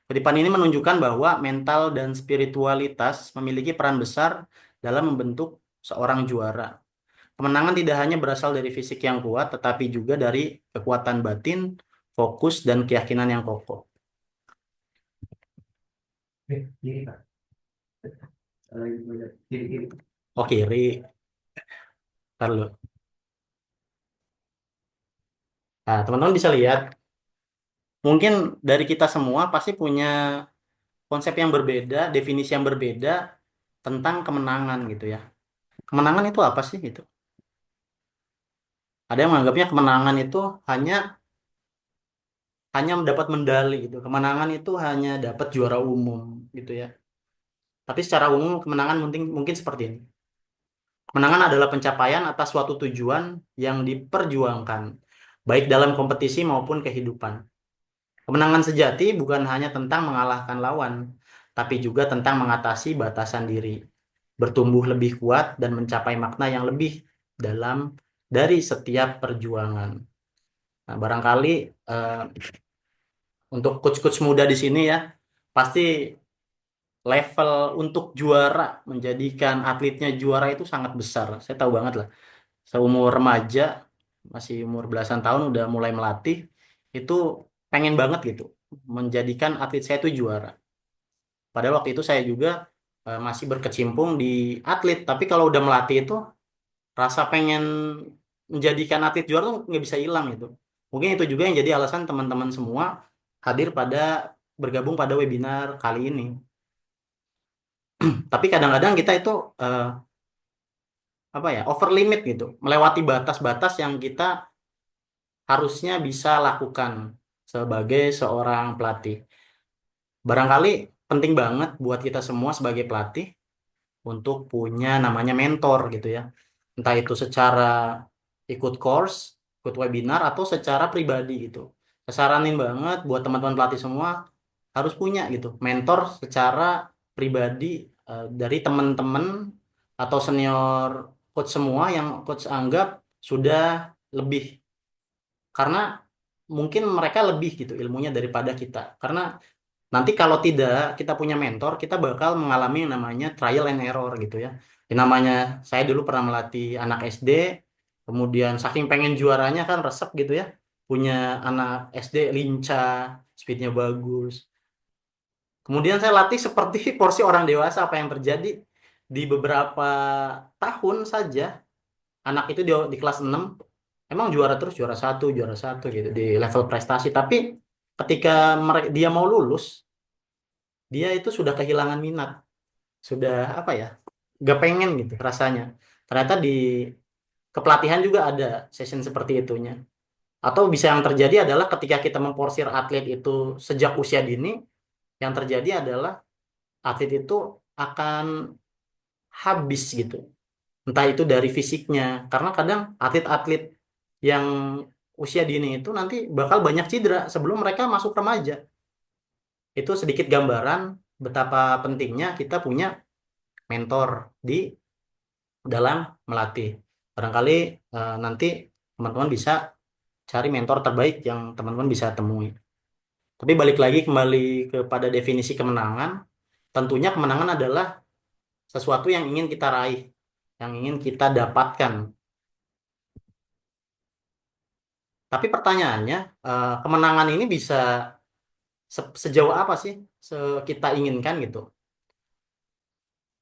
Speaker 3: Kutipan ini menunjukkan bahwa mental dan spiritualitas memiliki peran besar dalam membentuk seorang juara. Kemenangan tidak hanya berasal dari fisik yang kuat, tetapi juga dari kekuatan batin, fokus, dan keyakinan yang kokoh. Oh, kiri. Ntar dulu. Nah, teman-teman bisa lihat, mungkin dari kita semua pasti punya konsep yang berbeda, definisi yang berbeda tentang kemenangan gitu ya. Kemenangan itu apa sih gitu? Ada yang menganggapnya kemenangan itu hanya hanya mendapat medali gitu. Kemenangan itu hanya dapat juara umum gitu ya. Tapi secara umum kemenangan mungkin mungkin seperti ini. Kemenangan adalah pencapaian atas suatu tujuan yang diperjuangkan, baik dalam kompetisi maupun kehidupan. Kemenangan sejati bukan hanya tentang mengalahkan lawan, tapi juga tentang mengatasi batasan diri, bertumbuh lebih kuat dan mencapai makna yang lebih dalam dari setiap perjuangan. Nah, barangkali eh, untuk coach-coach muda di sini ya, pasti level untuk juara, menjadikan atletnya juara itu sangat besar. Saya tahu banget lah. Seumur remaja, masih umur belasan tahun udah mulai melatih, itu pengen banget gitu, menjadikan atlet saya itu juara. Padahal waktu itu saya juga masih berkecimpung di atlet, tapi kalau udah melatih itu, rasa pengen menjadikan atlet juara tuh nggak bisa hilang gitu. Mungkin itu juga yang jadi alasan teman-teman semua hadir bergabung pada webinar kali ini. Tapi kadang-kadang kita itu apa ya, over limit gitu, melewati batas-batas yang kita harusnya bisa lakukan sebagai seorang pelatih. Barangkali penting banget buat kita semua sebagai pelatih untuk punya namanya mentor gitu ya. Entah itu secara ikut course, ikut webinar, atau secara pribadi gitu. Saya saranin banget buat teman-teman pelatih semua harus punya gitu mentor secara pribadi, dari teman-teman atau senior coach semua yang coach anggap sudah lebih, karena mungkin mereka lebih gitu ilmunya daripada kita. Karena nanti kalau tidak kita punya mentor, kita bakal mengalami yang namanya trial and error gitu ya. Yang namanya saya dulu pernah melatih anak SD, kemudian saking pengen juaranya kan resep gitu ya. Punya anak SD lincah, speednya bagus. Kemudian saya latih seperti porsi orang dewasa. Apa yang terjadi di beberapa tahun saja, anak itu di kelas 6 emang juara terus, juara satu gitu di level prestasi. Tapi ketika dia mau lulus, dia itu sudah kehilangan minat, sudah apa ya, gak pengen gitu rasanya. Ternyata di kepelatihan juga ada session seperti itunya. Atau bisa yang terjadi adalah ketika kita memporsir atlet itu sejak usia dini, yang terjadi adalah atlet itu akan habis gitu. Entah itu dari fisiknya, karena kadang atlet-atlet yang usia dini itu nanti bakal banyak cedera sebelum mereka masuk remaja. Itu sedikit gambaran betapa pentingnya kita punya mentor di dalam melatih. Barangkali nanti teman-teman bisa cari mentor terbaik yang teman-teman bisa temui. Tapi balik lagi kembali kepada definisi kemenangan, tentunya kemenangan adalah sesuatu yang ingin kita raih, yang ingin kita dapatkan. Tapi pertanyaannya, kemenangan ini bisa sejauh apa sih kita inginkan gitu?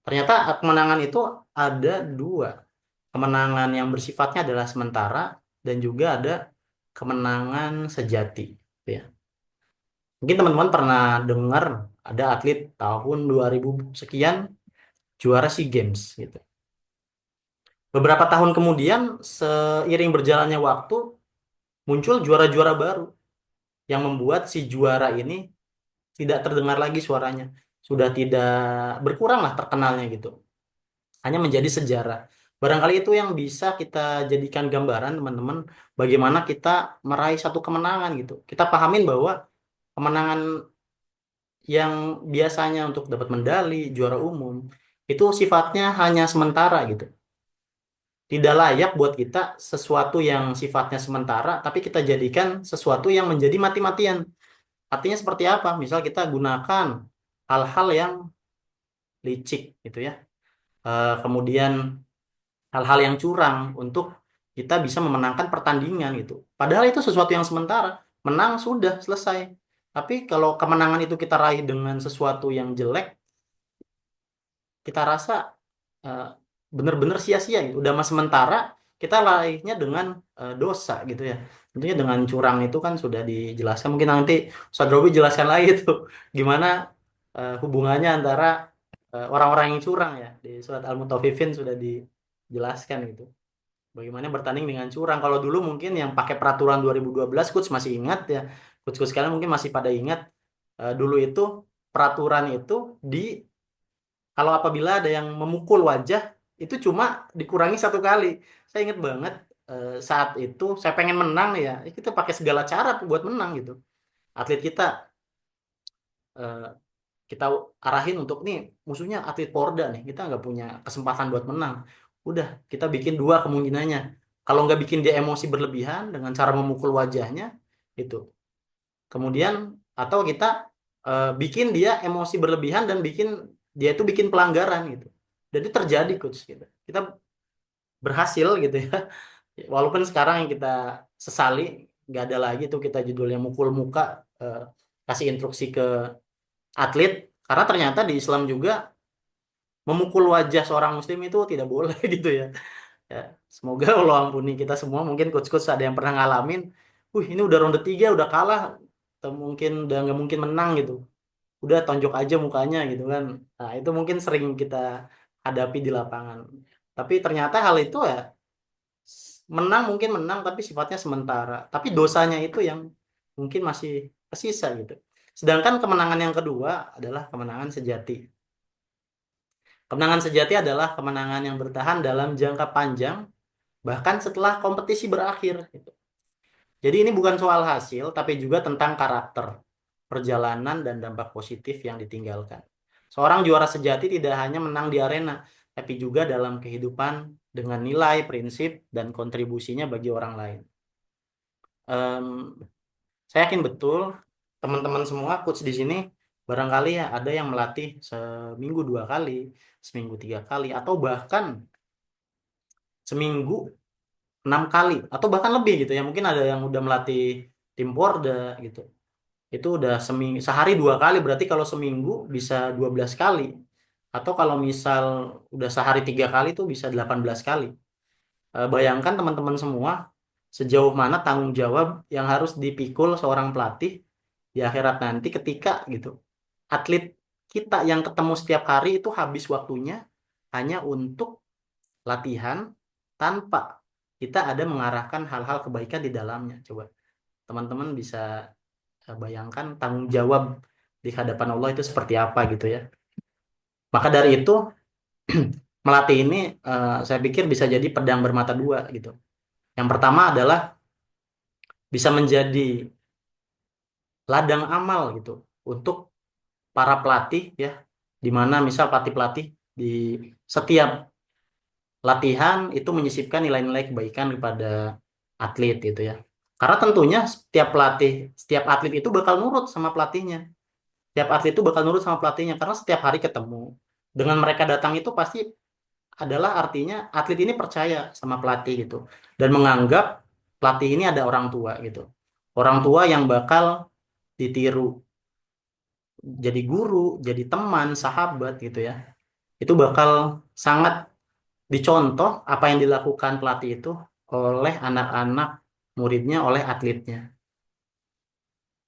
Speaker 3: Ternyata kemenangan itu ada dua. Kemenangan yang bersifatnya adalah sementara dan juga ada kemenangan sejati, gitu ya. Mungkin teman-teman pernah dengar ada atlet tahun 2000 sekian juara SEA Games gitu. Beberapa tahun kemudian seiring berjalannya waktu muncul juara-juara baru yang membuat si juara ini tidak terdengar lagi suaranya. Sudah tidak berkurang lah terkenalnya gitu. Hanya menjadi sejarah. Barangkali itu yang bisa kita jadikan gambaran teman-teman bagaimana kita meraih satu kemenangan gitu. Kita pahamin bahwa kemenangan yang biasanya untuk dapat medali, juara umum, itu sifatnya hanya sementara gitu. Tidak layak buat kita sesuatu yang sifatnya sementara, tapi kita jadikan sesuatu yang menjadi mati-matian. Artinya seperti apa? Misal kita gunakan hal-hal yang licik gitu ya. Kemudian hal-hal yang curang untuk kita bisa memenangkan pertandingan gitu. Padahal itu sesuatu yang sementara. Menang sudah selesai. Tapi kalau kemenangan itu kita raih dengan sesuatu yang jelek, kita rasa eh, benar-benar sia-sia gitu. Udah mas sementara, kita raihnya dengan dosa gitu ya. Tentunya dengan curang itu kan sudah dijelaskan. Mungkin nanti Ustadz Robi jelaskan lagi tuh gimana hubungannya antara orang-orang yang curang ya. Di surat Al-Mutaffifin sudah dijelaskan gitu. Bagaimana bertanding dengan curang. Kalau dulu mungkin yang pakai peraturan 2012, coach masih ingat ya. Coach-coach sekalian mungkin masih pada ingat. Dulu itu peraturan itu kalau apabila ada yang memukul wajah, itu cuma dikurangi satu kali. Saya ingat banget saat itu saya pengen menang ya. Kita pakai segala cara buat menang gitu. Atlet kita eh, kita arahin untuk nih musuhnya atlet Porda nih, kita nggak punya kesempatan buat menang. Udah kita bikin dua kemungkinannya. Kalau nggak bikin dia emosi berlebihan dengan cara memukul wajahnya itu, kemudian atau kita bikin dia emosi berlebihan dan bikin dia itu bikin pelanggaran gitu. Jadi terjadi coach gitu, kita berhasil gitu ya. Walaupun sekarang yang kita sesali nggak ada lagi tuh kita judulnya mukul muka, eh, kasih instruksi ke atlet, karena ternyata di Islam juga memukul wajah seorang muslim itu tidak boleh gitu ya. Ya, semoga Allah ampuni kita semua. Mungkin coach-coach ada yang pernah ngalamin, ini udah ronde 3 udah kalah, atau mungkin udah nggak mungkin menang gitu. Udah tonjok aja mukanya gitu kan. Nah, itu mungkin sering kita hadapi di lapangan. Tapi ternyata hal itu ya menang mungkin menang tapi sifatnya sementara. Tapi dosanya itu yang mungkin masih tersisa gitu. Sedangkan kemenangan yang kedua adalah kemenangan sejati. Kemenangan sejati adalah kemenangan yang bertahan dalam jangka panjang bahkan setelah kompetisi berakhir gitu. Jadi ini bukan soal hasil tapi juga tentang karakter, perjalanan dan dampak positif yang ditinggalkan. Seorang juara sejati tidak hanya menang di arena, tapi juga dalam kehidupan dengan nilai, prinsip, dan kontribusinya bagi orang lain. Em, saya yakin betul teman-teman semua coach di sini barangkali ya ada yang melatih seminggu 2 kali, seminggu 3 kali, atau bahkan seminggu 6 kali, atau bahkan lebih gitu ya. Mungkin ada yang udah melatih tim Porda gitu. Itu udah sehari 2 kali, berarti kalau seminggu bisa 12 kali. Atau kalau misal udah sehari 3 kali itu bisa 18 kali. Bayangkan teman-teman semua sejauh mana tanggung jawab yang harus dipikul seorang pelatih di akhirat nanti ketika gitu atlet kita yang ketemu setiap hari itu habis waktunya hanya untuk latihan tanpa kita ada mengarahkan hal-hal kebaikan di dalamnya. Coba teman-teman bisa bayangkan tanggung jawab di hadapan Allah itu seperti apa gitu ya. Maka dari itu melatih ini saya pikir bisa jadi pedang bermata dua gitu. Yang pertama adalah bisa menjadi ladang amal gitu untuk para pelatih ya, di mana misal pelatih-pelatih di setiap latihan itu menyisipkan nilai-nilai kebaikan kepada atlet gitu ya. Karena tentunya setiap atlet itu bakal nurut sama pelatihnya. Setiap atlet itu bakal nurut sama pelatihnya karena setiap hari ketemu. Dengan mereka datang itu pasti adalah artinya atlet ini percaya sama pelatih gitu dan menganggap pelatih ini ada orang tua gitu. Orang tua yang bakal ditiru, jadi guru, jadi teman, sahabat gitu ya. Itu bakal sangat dicontoh apa yang dilakukan pelatih itu oleh anak-anak muridnya, oleh atletnya.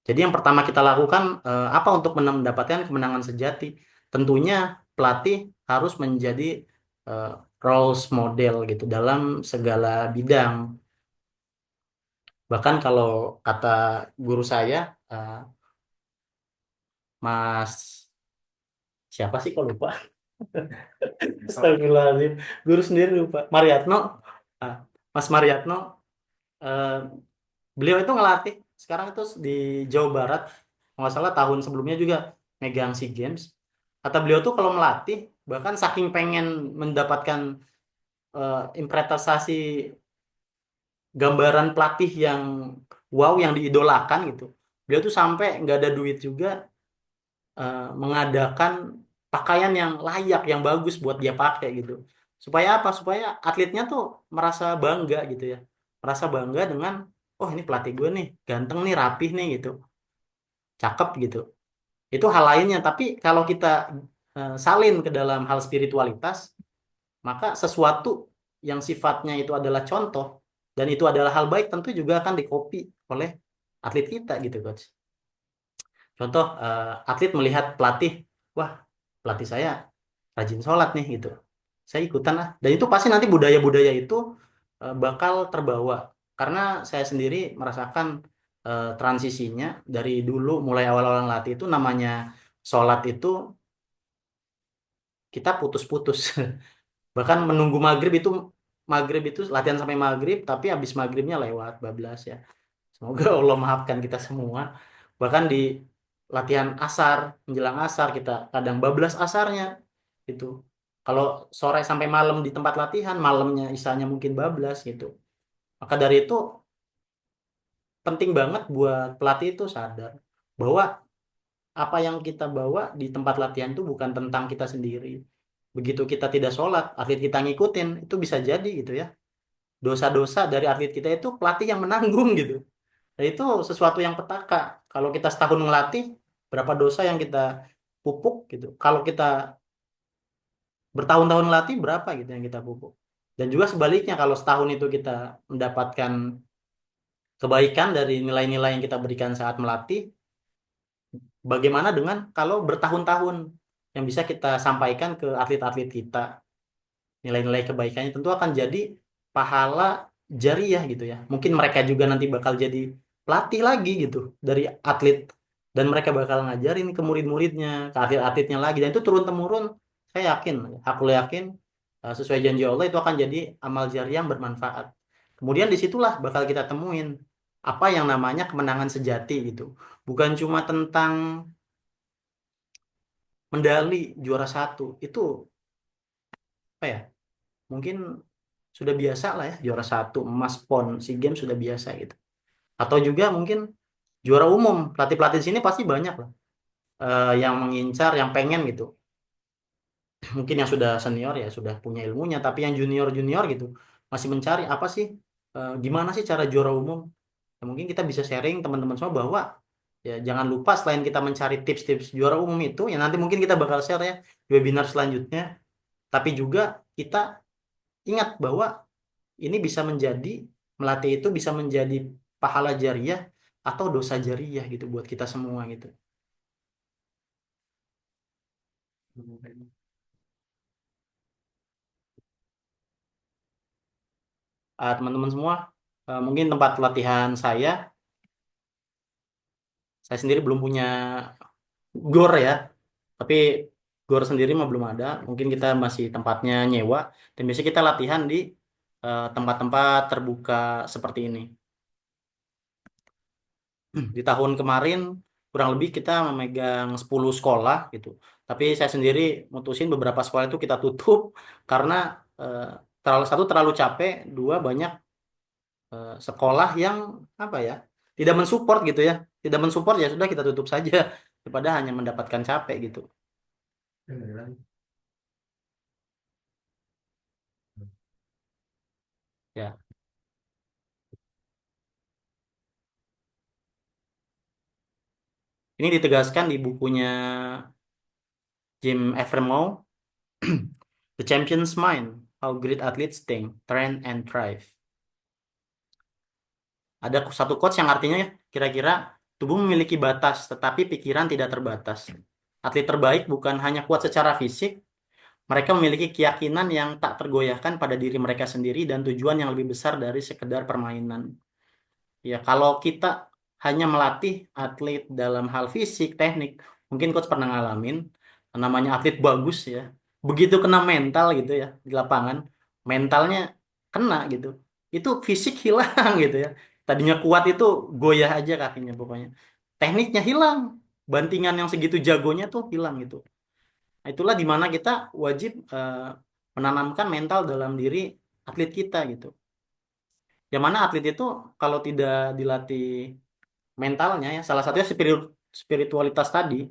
Speaker 3: Jadi yang pertama kita lakukan apa untuk mendapatkan kemenangan sejati? Tentunya pelatih harus menjadi eh, role model gitu dalam segala bidang. Bahkan kalau kata guru saya, eh, Mas siapa sih kok lupa? Astagfirullahaladzim. Guru sendiri lupa. Mariatno. Ah, Mas Mariatno. eh, Beliau itu ngelatih. Sekarang itu di Jawa Barat. Kalau nggak salah tahun sebelumnya juga megang SEA Games. Kata beliau tuh kalau melatih, bahkan saking pengen mendapatkan interpretasi gambaran pelatih yang wow, yang diidolakan gitu. Beliau tuh sampai nggak ada duit juga mengadakan pakaian yang layak, yang bagus buat dia pakai gitu. Supaya apa? Supaya atletnya tuh merasa bangga gitu ya. Merasa bangga dengan, oh ini pelatih gue nih, ganteng nih, rapih nih gitu, cakep gitu. Itu hal lainnya. Tapi kalau kita salin ke dalam hal spiritualitas, maka sesuatu yang sifatnya itu adalah contoh dan itu adalah hal baik tentu juga akan dikopi oleh atlet kita gitu coach. Contoh atlet melihat pelatih, wah pelatih saya rajin sholat nih gitu. Saya ikutan lah. Dan itu pasti nanti budaya-budaya itu bakal terbawa. Karena saya sendiri merasakan transisinya dari dulu mulai awal-awal latih itu namanya sholat itu kita putus-putus. Bahkan menunggu maghrib itu latihan sampai maghrib, tapi habis maghribnya lewat bablas ya. Semoga Allah maafkan kita semua. Bahkan di latihan asar, menjelang asar kita kadang bablas asarnya gitu. Kalau sore sampai malam di tempat latihan, malamnya isanya mungkin bablas gitu. Maka dari itu penting banget buat pelatih itu sadar bahwa apa yang kita bawa di tempat latihan itu bukan tentang kita sendiri. Begitu kita tidak sholat, atlet kita ngikutin, itu bisa jadi gitu ya. Dosa-dosa dari atlet kita itu pelatih yang menanggung gitu. Dan itu sesuatu yang petaka. Kalau kita setahun ngelatih, berapa dosa yang kita pupuk gitu. Kalau kita bertahun-tahun ngelatih, berapa gitu yang kita pupuk. Dan juga sebaliknya, kalau setahun itu kita mendapatkan kebaikan dari nilai-nilai yang kita berikan saat melatih, bagaimana dengan kalau bertahun-tahun yang bisa kita sampaikan ke atlet-atlet kita. nilai-nilai kebaikannya tentu akan jadi pahala jariah gitu ya. Mungkin mereka juga nanti bakal jadi pelatih lagi gitu dari atlet, dan mereka bakal ngajarin ke murid-muridnya, ke atlet-atletnya lagi, dan itu turun temurun. Saya yakin, aku yakin sesuai janji Allah itu akan jadi amal jariah yang bermanfaat. Kemudian disitulah bakal kita temuin apa yang namanya kemenangan sejati gitu. Bukan cuma tentang medali juara satu itu, apa ya? Mungkin sudah biasa lah ya, juara satu emas pon SEA Games sudah biasa gitu. Atau juga mungkin juara umum, pelatih-pelatih di sini pasti banyak lah yang mengincar, yang pengen gitu. Mungkin yang sudah senior ya sudah punya ilmunya, tapi yang junior-junior gitu masih mencari apa sih, gimana sih cara juara umum. Ya, mungkin kita bisa sharing teman-teman semua bahwa ya jangan lupa selain kita mencari tips-tips juara umum itu, yang nanti mungkin kita bakal share ya di webinar selanjutnya, tapi juga kita ingat bahwa ini bisa menjadi, melatih itu bisa menjadi pahala jariah atau dosa jariah gitu buat kita semua gitu. Teman-teman semua, mungkin tempat latihan saya sendiri belum punya gor ya, tapi gor sendiri mah belum ada. Mungkin kita masih tempatnya nyewa, dan biasanya kita latihan di tempat-tempat terbuka seperti ini. Di tahun kemarin kurang lebih kita memegang 10 sekolah gitu. Tapi saya sendiri mutusin beberapa sekolah itu kita tutup karena eh, terlalu capek, dua banyak sekolah yang apa ya, tidak mensupport gitu ya. Tidak mensupport, ya sudah kita tutup saja daripada hanya mendapatkan capek gitu. Ya, ini ditegaskan di bukunya Jim Evermore, The Champion's Mind: How Great Athletes Think, Train and Thrive. Ada satu quotes yang artinya ya, kira-kira tubuh memiliki batas, tetapi pikiran tidak terbatas. Atlet terbaik bukan hanya kuat secara fisik, mereka memiliki keyakinan yang tak tergoyahkan pada diri mereka sendiri dan tujuan yang lebih besar dari sekedar permainan. Ya, kalau kita hanya melatih atlet dalam hal fisik, teknik, mungkin coach pernah ngalamin namanya atlet bagus ya. Begitu kena mental gitu ya di lapangan, mentalnya kena gitu. Itu fisik hilang gitu ya. Tadinya kuat itu goyah aja kakinya pokoknya. Tekniknya hilang. Bantingan yang segitu jagonya tuh hilang gitu. Nah, itulah dimana kita wajib menanamkan mental dalam diri atlet kita gitu. Yang mana atlet itu kalau tidak dilatih mentalnya ya, salah satunya spiritualitas tadi,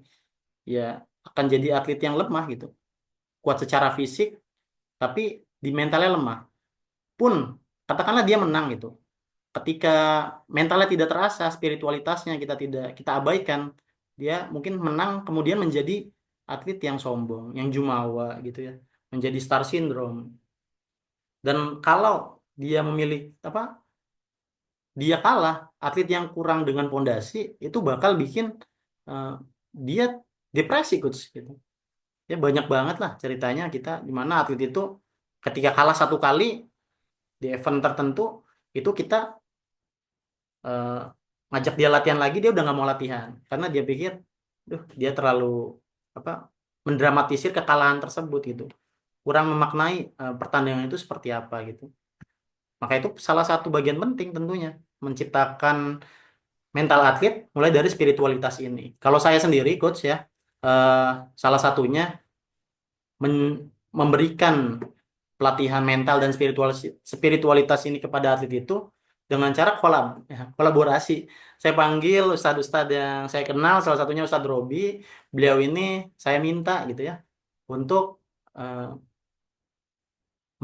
Speaker 3: ya akan jadi atlet yang lemah gitu. Kuat secara fisik tapi di mentalnya lemah. Pun katakanlah dia menang gitu. Ketika mentalnya tidak terasa, spiritualitasnya kita abaikan, dia mungkin menang kemudian menjadi atlet yang sombong, yang jumawa gitu ya. Menjadi star syndrome. Dan kalau dia memilih apa? Dia kalah, atlet yang kurang dengan pondasi itu bakal bikin eh, dia depresi coach gitu. Ya banyak banget lah ceritanya kita di mana atlet itu ketika kalah satu kali di event tertentu itu kita eh, ngajak dia latihan lagi, dia udah nggak mau latihan karena dia pikir, duh dia terlalu apa, mendramatisir kekalahan tersebut gitu, kurang memaknai pertandingan itu seperti apa gitu. Maka itu salah satu bagian penting tentunya menciptakan mental atlet mulai dari spiritualitas ini. Kalau saya sendiri coach ya, eh, salah satunya memberikan pelatihan mental dan spiritualitas ini kepada atlet itu dengan cara kolaborasi. Saya panggil ustadz-ustadz yang saya kenal, salah satunya Ustadz Robi. Beliau ini saya minta gitu ya untuk eh,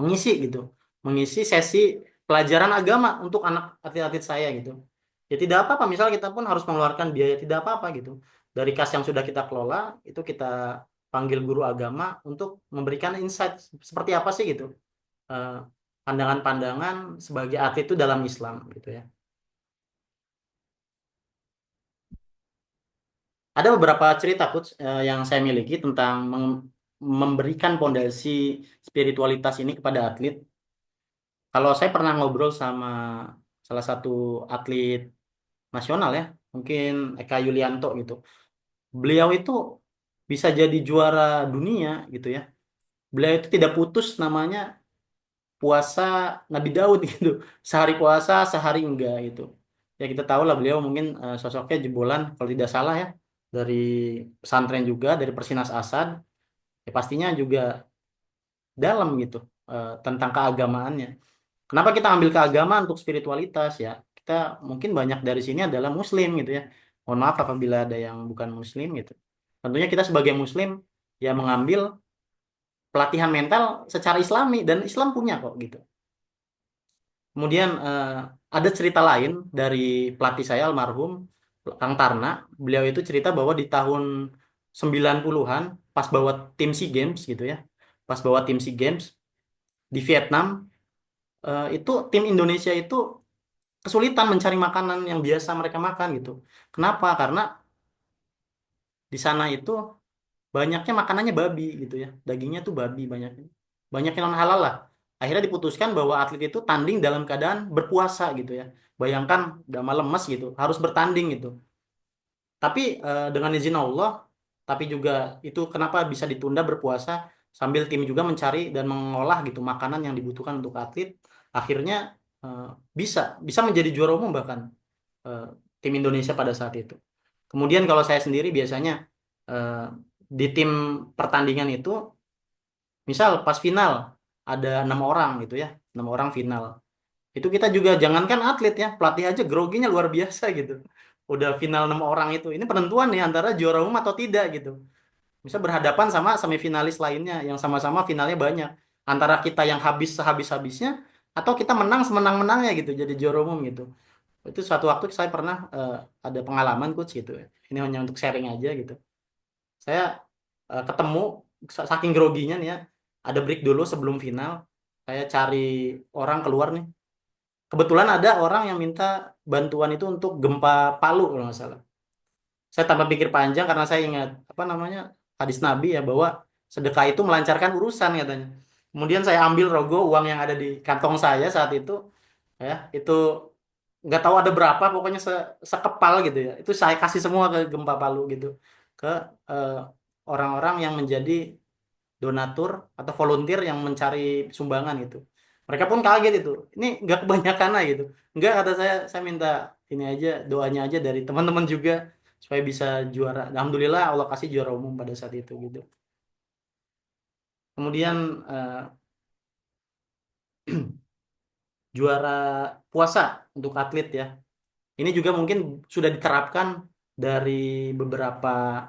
Speaker 3: mengisi gitu, mengisi sesi pelajaran agama untuk anak atlet-atlet saya gitu. Ya tidak apa-apa, misal kita pun harus mengeluarkan biaya, tidak apa-apa gitu. Dari kas yang sudah kita kelola, itu kita panggil guru agama untuk memberikan insight seperti apa sih gitu. eh, Pandangan-pandangan sebagai atlet itu dalam Islam gitu ya. Ada beberapa cerita coach yang saya miliki tentang memberikan pondasi spiritualitas ini kepada atlet. Kalau saya pernah ngobrol sama salah satu atlet nasional ya, mungkin Eka Yulianto gitu. Beliau itu bisa jadi juara dunia gitu ya. Beliau itu tidak putus namanya puasa Nabi Daud gitu. Sehari puasa, sehari enggak gitu. Ya kita tahu lah beliau mungkin sosoknya jebolan kalau tidak salah ya dari pesantren juga dari Persinas Asad. Ya pastinya juga dalam gitu tentang keagamaannya. Kenapa kita ambil keagamaan untuk spiritualitas ya? Kita mungkin banyak dari sini adalah Muslim gitu ya. Mohon maaf apabila ada yang bukan Muslim gitu. Tentunya kita sebagai Muslim ya mengambil pelatihan mental secara Islami dan Islam punya kok gitu. Kemudian ada cerita lain dari pelatih saya almarhum Kang Tarna. Beliau itu cerita bahwa di tahun 90-an pas bawa tim SEA Games gitu ya. Pas bawa tim SEA Games di Vietnam itu tim Indonesia itu kesulitan mencari makanan yang biasa mereka makan gitu. Kenapa? Karena di sana itu banyaknya makanannya babi gitu ya. Dagingnya tuh babi banyaknya. Banyak yang non halal lah. Akhirnya diputuskan bahwa atlet itu tanding dalam keadaan berpuasa gitu ya. Bayangkan udah malam lemes gitu, harus bertanding gitu. Tapi dengan izin Allah, tapi juga itu kenapa bisa ditunda berpuasa sambil tim juga mencari dan mengolah gitu makanan yang dibutuhkan untuk atlet. Akhirnya eh, bisa bisa menjadi juara umum bahkan eh, tim Indonesia pada saat itu. Kemudian kalau saya sendiri biasanya eh, di tim pertandingan itu, misal pas final ada 6 orang gitu ya, 6 orang final. Itu kita juga jangankan atlet ya, pelatih aja groginya luar biasa gitu. Udah final 6 orang itu, ini penentuan nih antara juara umum atau tidak gitu. Bisa berhadapan sama semifinalis lainnya yang sama-sama finalnya banyak. Antara kita yang habis sehabis-habisnya atau kita menang semenang-menangnya gitu, jadi juara umum gitu. Itu suatu waktu saya pernah ada pengalaman coach gitu. Ini hanya untuk sharing aja gitu. Saya ketemu saking groginya nih ya, ada break dulu sebelum final. Saya cari orang keluar nih. Kebetulan ada orang yang minta bantuan itu untuk gempa Palu kalau nggak salah. Saya tambah pikir panjang karena saya ingat apa namanya hadis Nabi ya bahwa sedekah itu melancarkan urusan katanya. Kemudian saya ambil rogo uang yang ada di kantong saya saat itu ya itu nggak tahu ada berapa pokoknya sekepal gitu ya itu saya kasih semua ke Gempa Palu gitu ke eh, orang-orang yang menjadi donatur atau volunteer yang mencari sumbangan gitu mereka pun kaget itu ini nggak kebanyakan lah gitu nggak kata saya minta ini aja doanya aja dari teman-teman juga supaya bisa juara alhamdulillah Allah kasih juara umum pada saat itu gitu kemudian juara puasa untuk atlet ya. Ini juga mungkin sudah diterapkan dari beberapa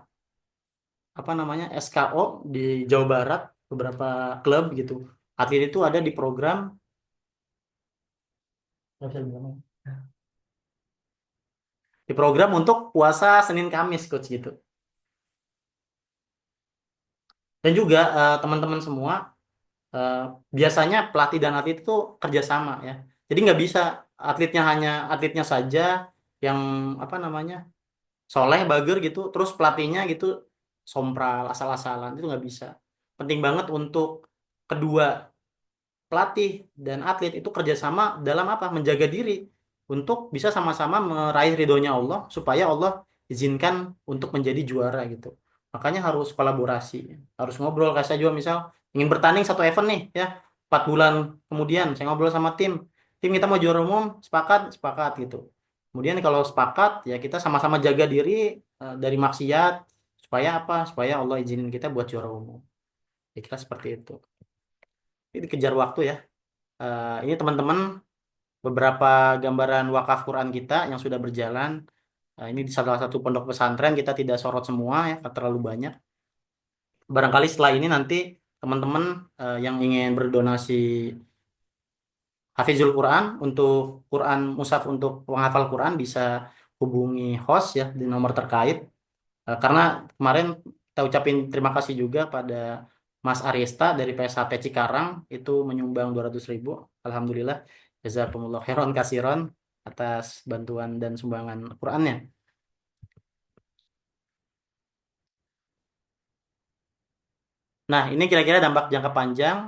Speaker 3: apa namanya SKO di Jawa Barat, beberapa klub gitu. Atlet itu ada di program nggak bisa bilang apa. Di program untuk puasa Senin Kamis coach gitu. Dan juga teman-teman semua eh, biasanya pelatih dan atlet itu kerjasama ya. Jadi nggak bisa atletnya hanya atletnya saja yang apa namanya soleh bager gitu terus pelatihnya gitu sompral asal-asalan itu nggak bisa penting banget untuk kedua pelatih dan atlet itu kerjasama dalam apa menjaga diri untuk bisa sama-sama meraih ridhonya Allah supaya Allah izinkan untuk menjadi juara gitu makanya harus kolaborasi harus ngobrol kayak saya juga misal ingin bertanding satu event nih ya 4 bulan kemudian saya ngobrol sama tim kita mau juara umum sepakat sepakat gitu kemudian kalau sepakat ya kita sama-sama jaga diri dari maksiat supaya apa supaya Allah izinin kita buat juara umum ya kita seperti itu ini dikejar waktu ya. Ini teman-teman beberapa gambaran wakaf Quran kita yang sudah berjalan. Ini di salah satu pondok pesantren kita tidak sorot semua ya, karena terlalu banyak. Barangkali setelah ini nanti teman-teman yang ingin berdonasi Hafizul Quran untuk Quran Mushaf untuk penghafal Quran bisa hubungi host ya di nomor terkait. Karena kemarin kita ucapin terima kasih juga pada Mas Ariesta dari PSHT Cikarang itu menyumbang 200.000. Alhamdulillah. Jazakumullah khairan kasiron atas bantuan dan sumbangan Qurannya. Nah, ini kira-kira dampak jangka panjang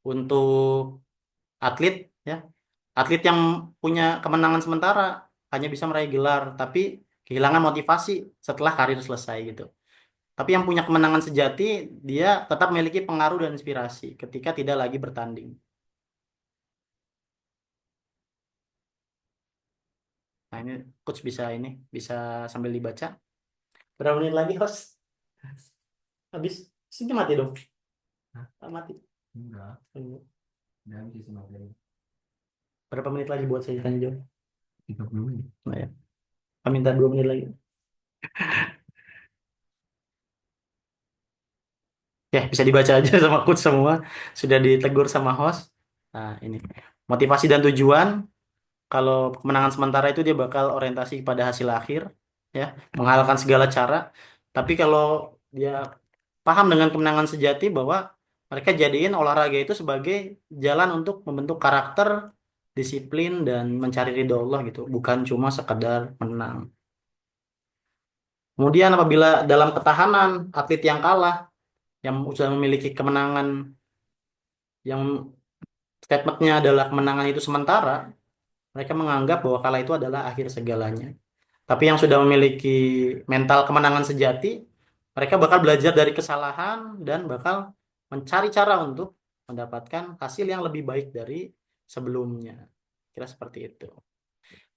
Speaker 3: untuk atlet ya. Atlet yang punya kemenangan sementara hanya bisa meraih gelar, tapi kehilangan motivasi setelah karir selesai gitu. Tapi yang punya kemenangan sejati, dia tetap memiliki pengaruh dan inspirasi ketika tidak lagi bertanding. Nah, ini coach bisa sambil dibaca. Berapa menit lagi, host? Habis? Sini mati dong. Ah, mati. Enggak. Berapa menit lagi buat saya tanya jawab? 30 menit. Nah, ya. Kami minta 2 menit lagi. Ya, bisa dibaca aja sama coach semua. Sudah ditegur sama host. Nah, ini. Motivasi dan tujuan. Kalau kemenangan sementara itu dia bakal orientasi pada hasil akhir. Ya, menghalalkan segala cara. Tapi kalau dia paham dengan kemenangan sejati bahwa mereka jadiin olahraga itu sebagai jalan untuk membentuk karakter, disiplin, dan mencari ridho Allah gitu. Bukan cuma sekedar menang. Kemudian apabila dalam ketahanan atlet yang kalah, yang sudah memiliki kemenangan yang statementnya adalah kemenangan itu sementara, mereka menganggap bahwa kalah itu adalah akhir segalanya. Tapi yang sudah memiliki mental kemenangan sejati, mereka bakal belajar dari kesalahan dan bakal mencari cara untuk mendapatkan hasil yang lebih baik dari sebelumnya. Kira seperti itu.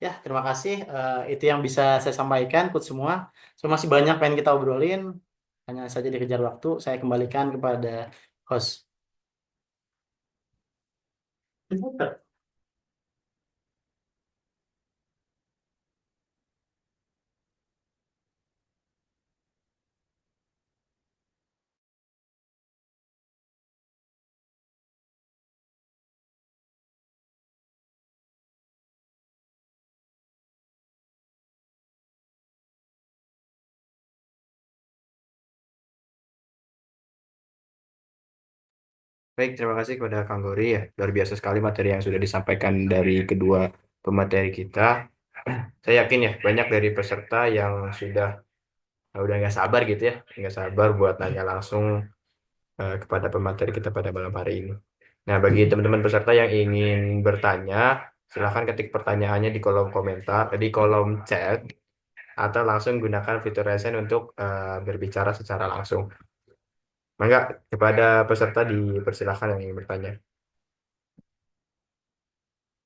Speaker 3: Ya, terima kasih. Itu yang bisa saya sampaikan, coach semua. So, masih banyak pengen kita obrolin. Hanya saja dikejar waktu. Saya kembalikan kepada host.
Speaker 2: Baik, terima kasih kepada Kang Gori ya. Luar biasa sekali materi yang sudah disampaikan dari kedua pemateri kita. Saya yakin ya banyak dari peserta yang sudah udah nggak sabar gitu ya, nggak sabar buat nanya langsung kepada pemateri kita pada malam hari ini. Nah, bagi teman-teman peserta yang ingin bertanya, silahkan ketik pertanyaannya di kolom komentar, di kolom chat, atau langsung gunakan fitur Resen untuk berbicara secara langsung. Maka kepada peserta dipersilahkan yang ingin bertanya.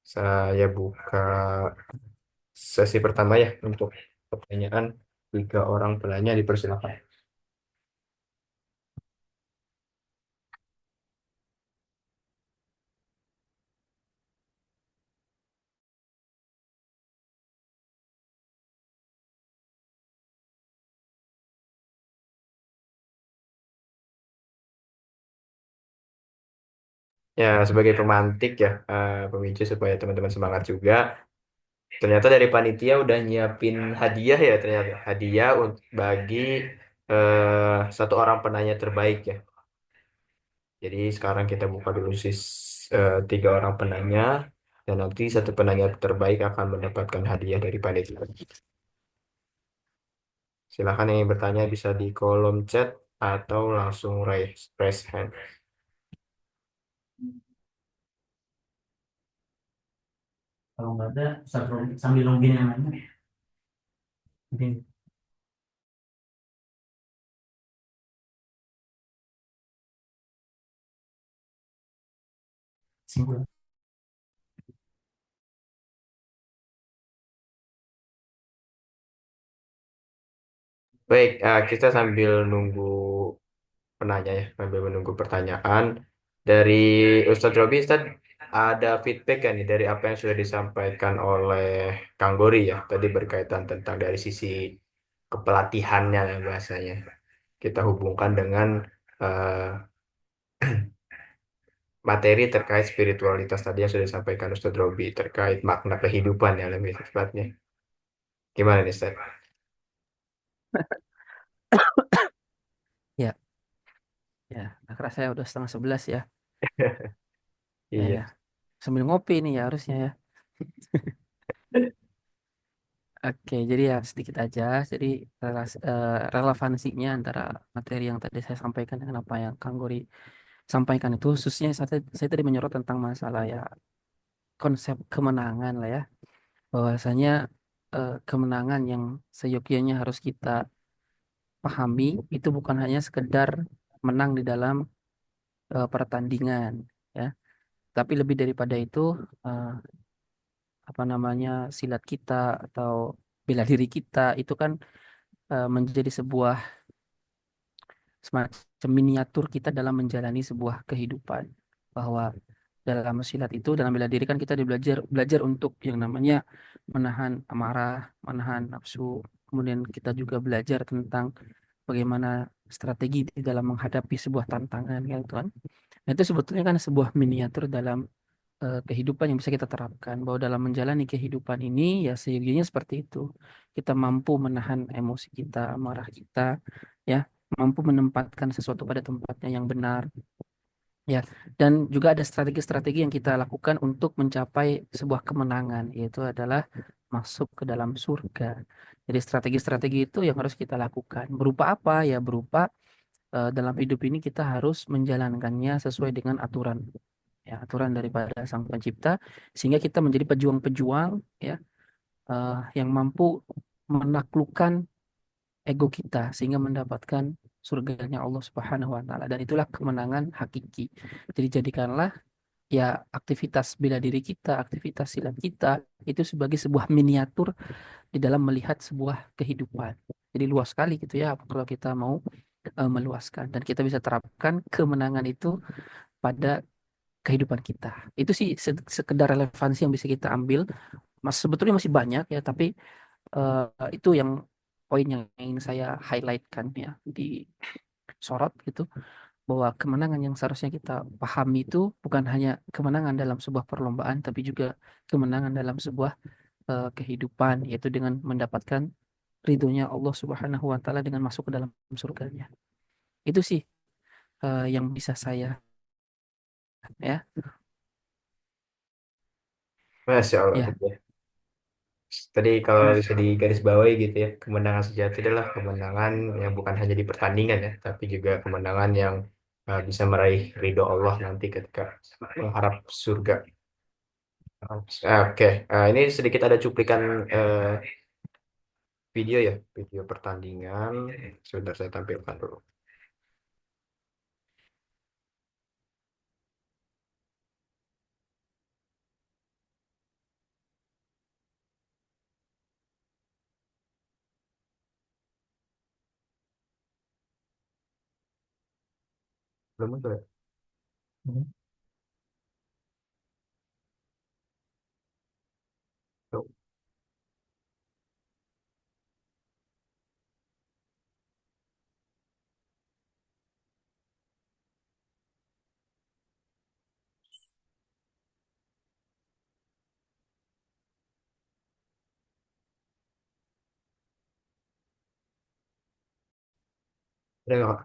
Speaker 2: Saya buka sesi pertama ya untuk pertanyaan. 3 orang penanya dipersilakan. Ya, sebagai pemantik ya, pemicu supaya teman-teman semangat juga. Ternyata dari panitia udah nyiapin hadiah ya, ternyata hadiah bagi 1 orang penanya terbaik ya. Jadi sekarang kita buka dulu 3 orang penanya, dan nanti 1 penanya terbaik akan mendapatkan hadiah dari panitia. Silakan yang ingin bertanya bisa di kolom chat atau langsung raise hand.
Speaker 3: Kalau nggak ada, sambil login yang lainnya. Mungkin. Simpel.
Speaker 2: Baik, kita sambil nunggu penanya ya, sambil menunggu pertanyaan dari Ustadz Robi. Ustadz, ada feedback kan nih dari apa yang sudah disampaikan oleh Kang Gori ya, tadi berkaitan tentang dari sisi kepelatihannya ya bahasanya. Kita hubungkan dengan eh, materi terkait spiritualitas tadi yang sudah disampaikan Ustadz Robi terkait makna kehidupan yang lebih tepatnya. Gimana nih, Ustadz?
Speaker 1: Ya, ya. Nah, kerasa ya udah 10:30 ya. Ya,
Speaker 2: Iya.
Speaker 1: ya. Sambil ngopi nih ya harusnya ya. Oke, jadi ya sedikit aja. Jadi relevansinya antara materi yang tadi saya sampaikan dengan apa yang Kang Gori sampaikan itu, khususnya saya tadi menyorot tentang masalah ya konsep kemenangan lah ya. Bahwasanya kemenangan yang seyogyanya harus kita pahami itu bukan hanya sekedar menang di dalam pertandingan, ya, tapi lebih daripada itu, eh, apa namanya, silat kita atau bela diri kita itu kan menjadi sebuah semacam miniatur kita dalam menjalani sebuah kehidupan. Bahwa dalam silat itu, dalam bela diri kan kita belajar belajar untuk yang namanya menahan amarah, menahan nafsu. Kemudian kita juga belajar tentang bagaimana strategi di dalam menghadapi sebuah tantangan, gitu kan. Nah, itu sebetulnya kan sebuah miniatur dalam kehidupan yang bisa kita terapkan, bahwa dalam menjalani kehidupan ini ya sejujurnya seperti itu. Kita mampu menahan emosi kita, amarah kita, ya, mampu menempatkan sesuatu pada tempatnya yang benar, ya. Dan juga ada strategi-strategi yang kita lakukan untuk mencapai sebuah kemenangan, yaitu adalah masuk ke dalam surga. Jadi strategi-strategi itu yang harus kita lakukan. Berupa apa? Ya berupa dalam hidup ini kita harus menjalankannya sesuai dengan aturan, ya, aturan daripada Sang Pencipta, sehingga kita menjadi pejuang-pejuang, ya, yang mampu menaklukkan ego kita sehingga mendapatkan surganya Allah Subhanahu wa taala, dan itulah kemenangan hakiki. Jadi jadikanlah ya aktivitas bela diri kita, aktivitas silat kita itu sebagai sebuah miniatur di dalam melihat sebuah kehidupan. Jadi luas sekali gitu ya kalau kita mau meluaskan, dan kita bisa terapkan kemenangan itu pada kehidupan kita. Itu sih sekedar relevansi yang bisa kita ambil. Mas sebetulnya masih banyak ya, tapi itu yang poin yang ingin saya highlightkan ya, di sorot gitu, bahwa kemenangan yang seharusnya kita pahami itu bukan hanya kemenangan dalam sebuah perlombaan, tapi juga kemenangan dalam sebuah kehidupan, yaitu dengan mendapatkan ridhonya Allah Subhanahu wa taala dengan masuk ke dalam surganya. Itu sih yang bisa saya, ya.
Speaker 4: Masya Allah.
Speaker 1: Ya.
Speaker 4: Gitu ya. Tadi kalau bisa digarisbawahi gitu ya, kemenangan sejati adalah kemenangan yang bukan hanya di pertandingan ya, tapi juga kemenangan yang bisa meraih ridho Allah nanti ketika mengharap surga. Oke, ini sedikit ada cuplikan eh, video ya, video pertandingan. Sebentar saya tampilkan dulu. Belum muncul ya? Tuh. Udah nggak?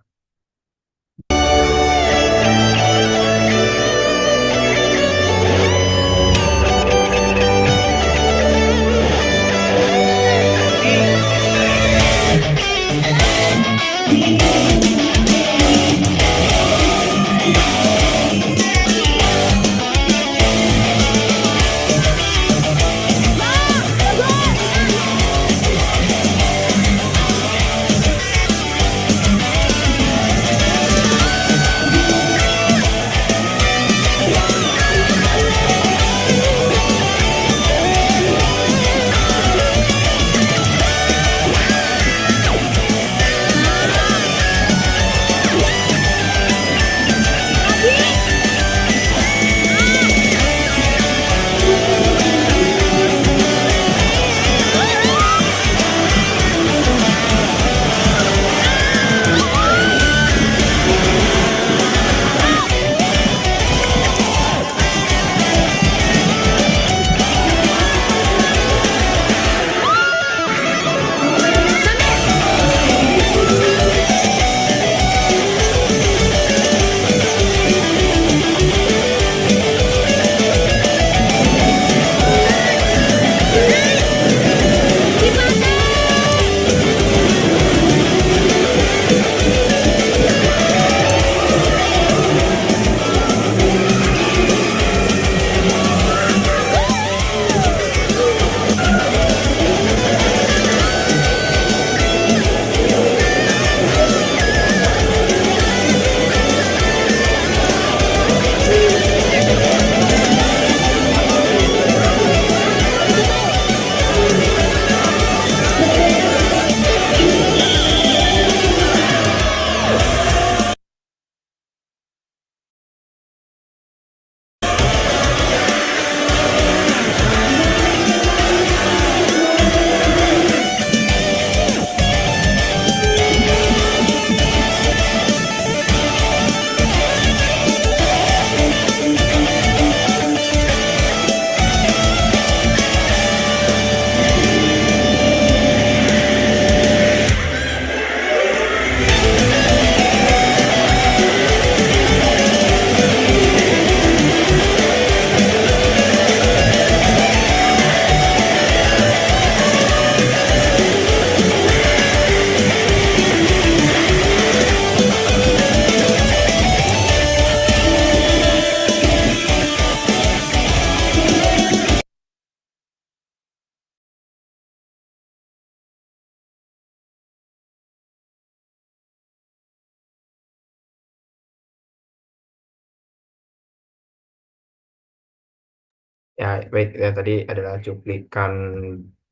Speaker 4: Ya, baik. Ya, tadi adalah cuplikan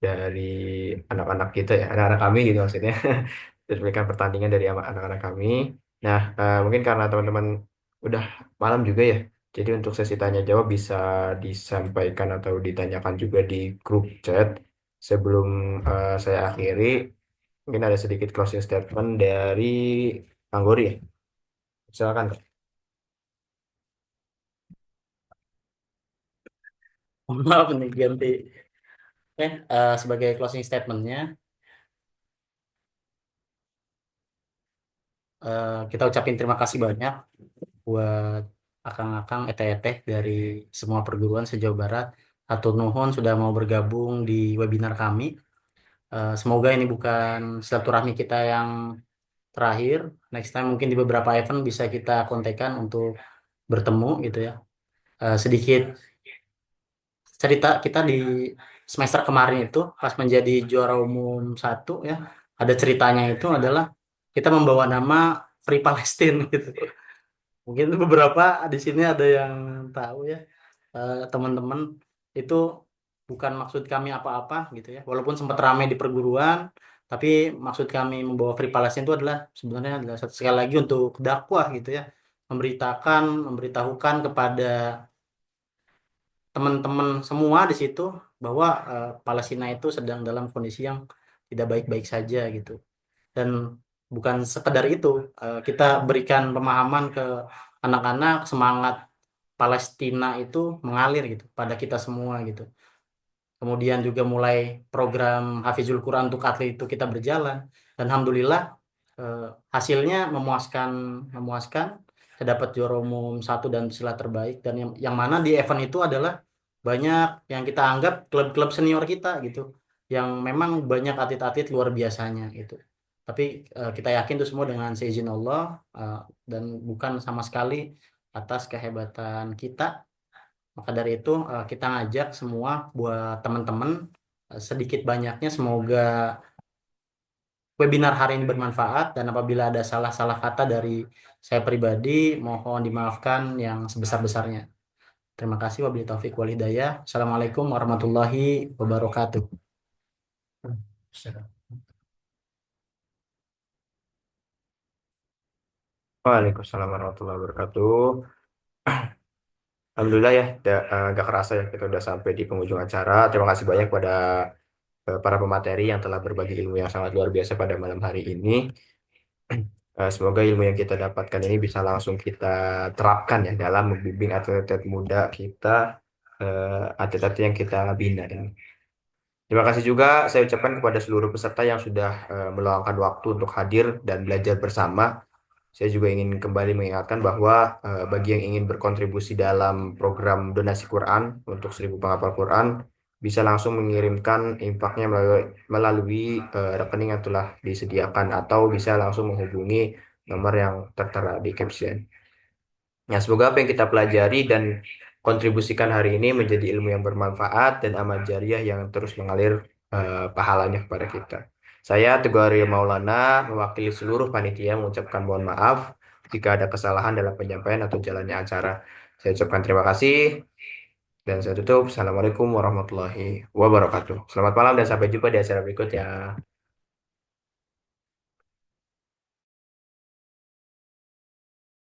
Speaker 4: dari anak-anak kita ya, anak-anak kami gitu maksudnya. Cuplikan pertandingan dari anak-anak kami. Nah, mungkin karena teman-teman udah malam juga ya, jadi untuk sesi tanya jawab bisa disampaikan atau ditanyakan juga di grup chat. Sebelum saya akhiri, mungkin ada sedikit closing statement dari Anggori ya. Silakan, Kak.
Speaker 3: Mohon maaf nih ganti. Sebagai closing statementnya, kita ucapin terima kasih banyak buat akang-akang eteh-eteh dari semua perguruan sejauh barat. Hatur nuhun sudah mau bergabung di webinar kami. Semoga ini bukan silaturahmi kita yang terakhir. Next time mungkin di beberapa event bisa kita kontekan untuk bertemu gitu ya. Sedikit cerita kita di semester kemarin itu pas menjadi juara umum satu ya. Ada ceritanya itu adalah kita membawa nama Free Palestine gitu. Mungkin beberapa di sini ada yang tahu ya, teman-teman, itu bukan maksud kami apa-apa gitu ya. Walaupun sempat ramai di perguruan, tapi maksud kami membawa Free Palestine itu adalah sebenarnya adalah sekali lagi untuk dakwah gitu ya, memberitahukan kepada teman-teman semua di situ bahwa Palestina itu sedang dalam kondisi yang tidak baik-baik saja gitu. Dan bukan sekedar itu, kita berikan pemahaman ke anak-anak semangat Palestina itu mengalir gitu pada kita semua gitu. Kemudian juga mulai program Hafizul Quran untuk atlet itu kita berjalan. Dan alhamdulillah eh, hasilnya memuaskan, memuaskan. Saya dapat juara umum satu dan sila terbaik. Dan yang mana di event itu adalah banyak yang kita anggap klub-klub senior kita gitu, yang memang banyak atlet-atlet luar biasanya gitu. Tapi kita yakin itu semua dengan seizin Allah, eh, dan bukan sama sekali atas kehebatan kita. Maka dari itu kita ngajak semua buat teman-teman, sedikit banyaknya semoga webinar hari ini bermanfaat, dan apabila ada salah-salah kata dari saya pribadi mohon dimaafkan yang sebesar-besarnya. Terima kasih, wabillahi taufik wal hidayah. Assalamualaikum warahmatullahi wabarakatuh.
Speaker 4: Waalaikumsalam warahmatullahi wabarakatuh. Alhamdulillah ya, gak kerasa ya kita udah sampai di penghujung acara. Terima kasih banyak pada para pemateri yang telah berbagi ilmu yang sangat luar biasa pada malam hari ini. Semoga ilmu yang kita dapatkan ini bisa langsung kita terapkan ya dalam membimbing atlet-atlet muda kita, atlet-atlet yang kita bina ini. Terima kasih juga saya ucapkan kepada seluruh peserta yang sudah meluangkan waktu untuk hadir dan belajar bersama. Saya juga ingin kembali mengingatkan bahwa bagi yang ingin berkontribusi dalam program donasi Quran untuk 1.000 penghafal Quran, bisa langsung mengirimkan infaknya melalui rekening yang telah disediakan atau bisa langsung menghubungi nomor yang tertera di caption. Ya, semoga apa yang kita pelajari dan kontribusikan hari ini menjadi ilmu yang bermanfaat dan amal jariah yang terus mengalir pahalanya kepada kita. Saya Teguh Aryo Maulana mewakili seluruh panitia mengucapkan mohon maaf jika ada kesalahan dalam penyampaian atau jalannya acara. Saya ucapkan terima kasih dan saya tutup. Assalamualaikum warahmatullahi wabarakatuh. Selamat malam dan sampai jumpa di acara berikutnya.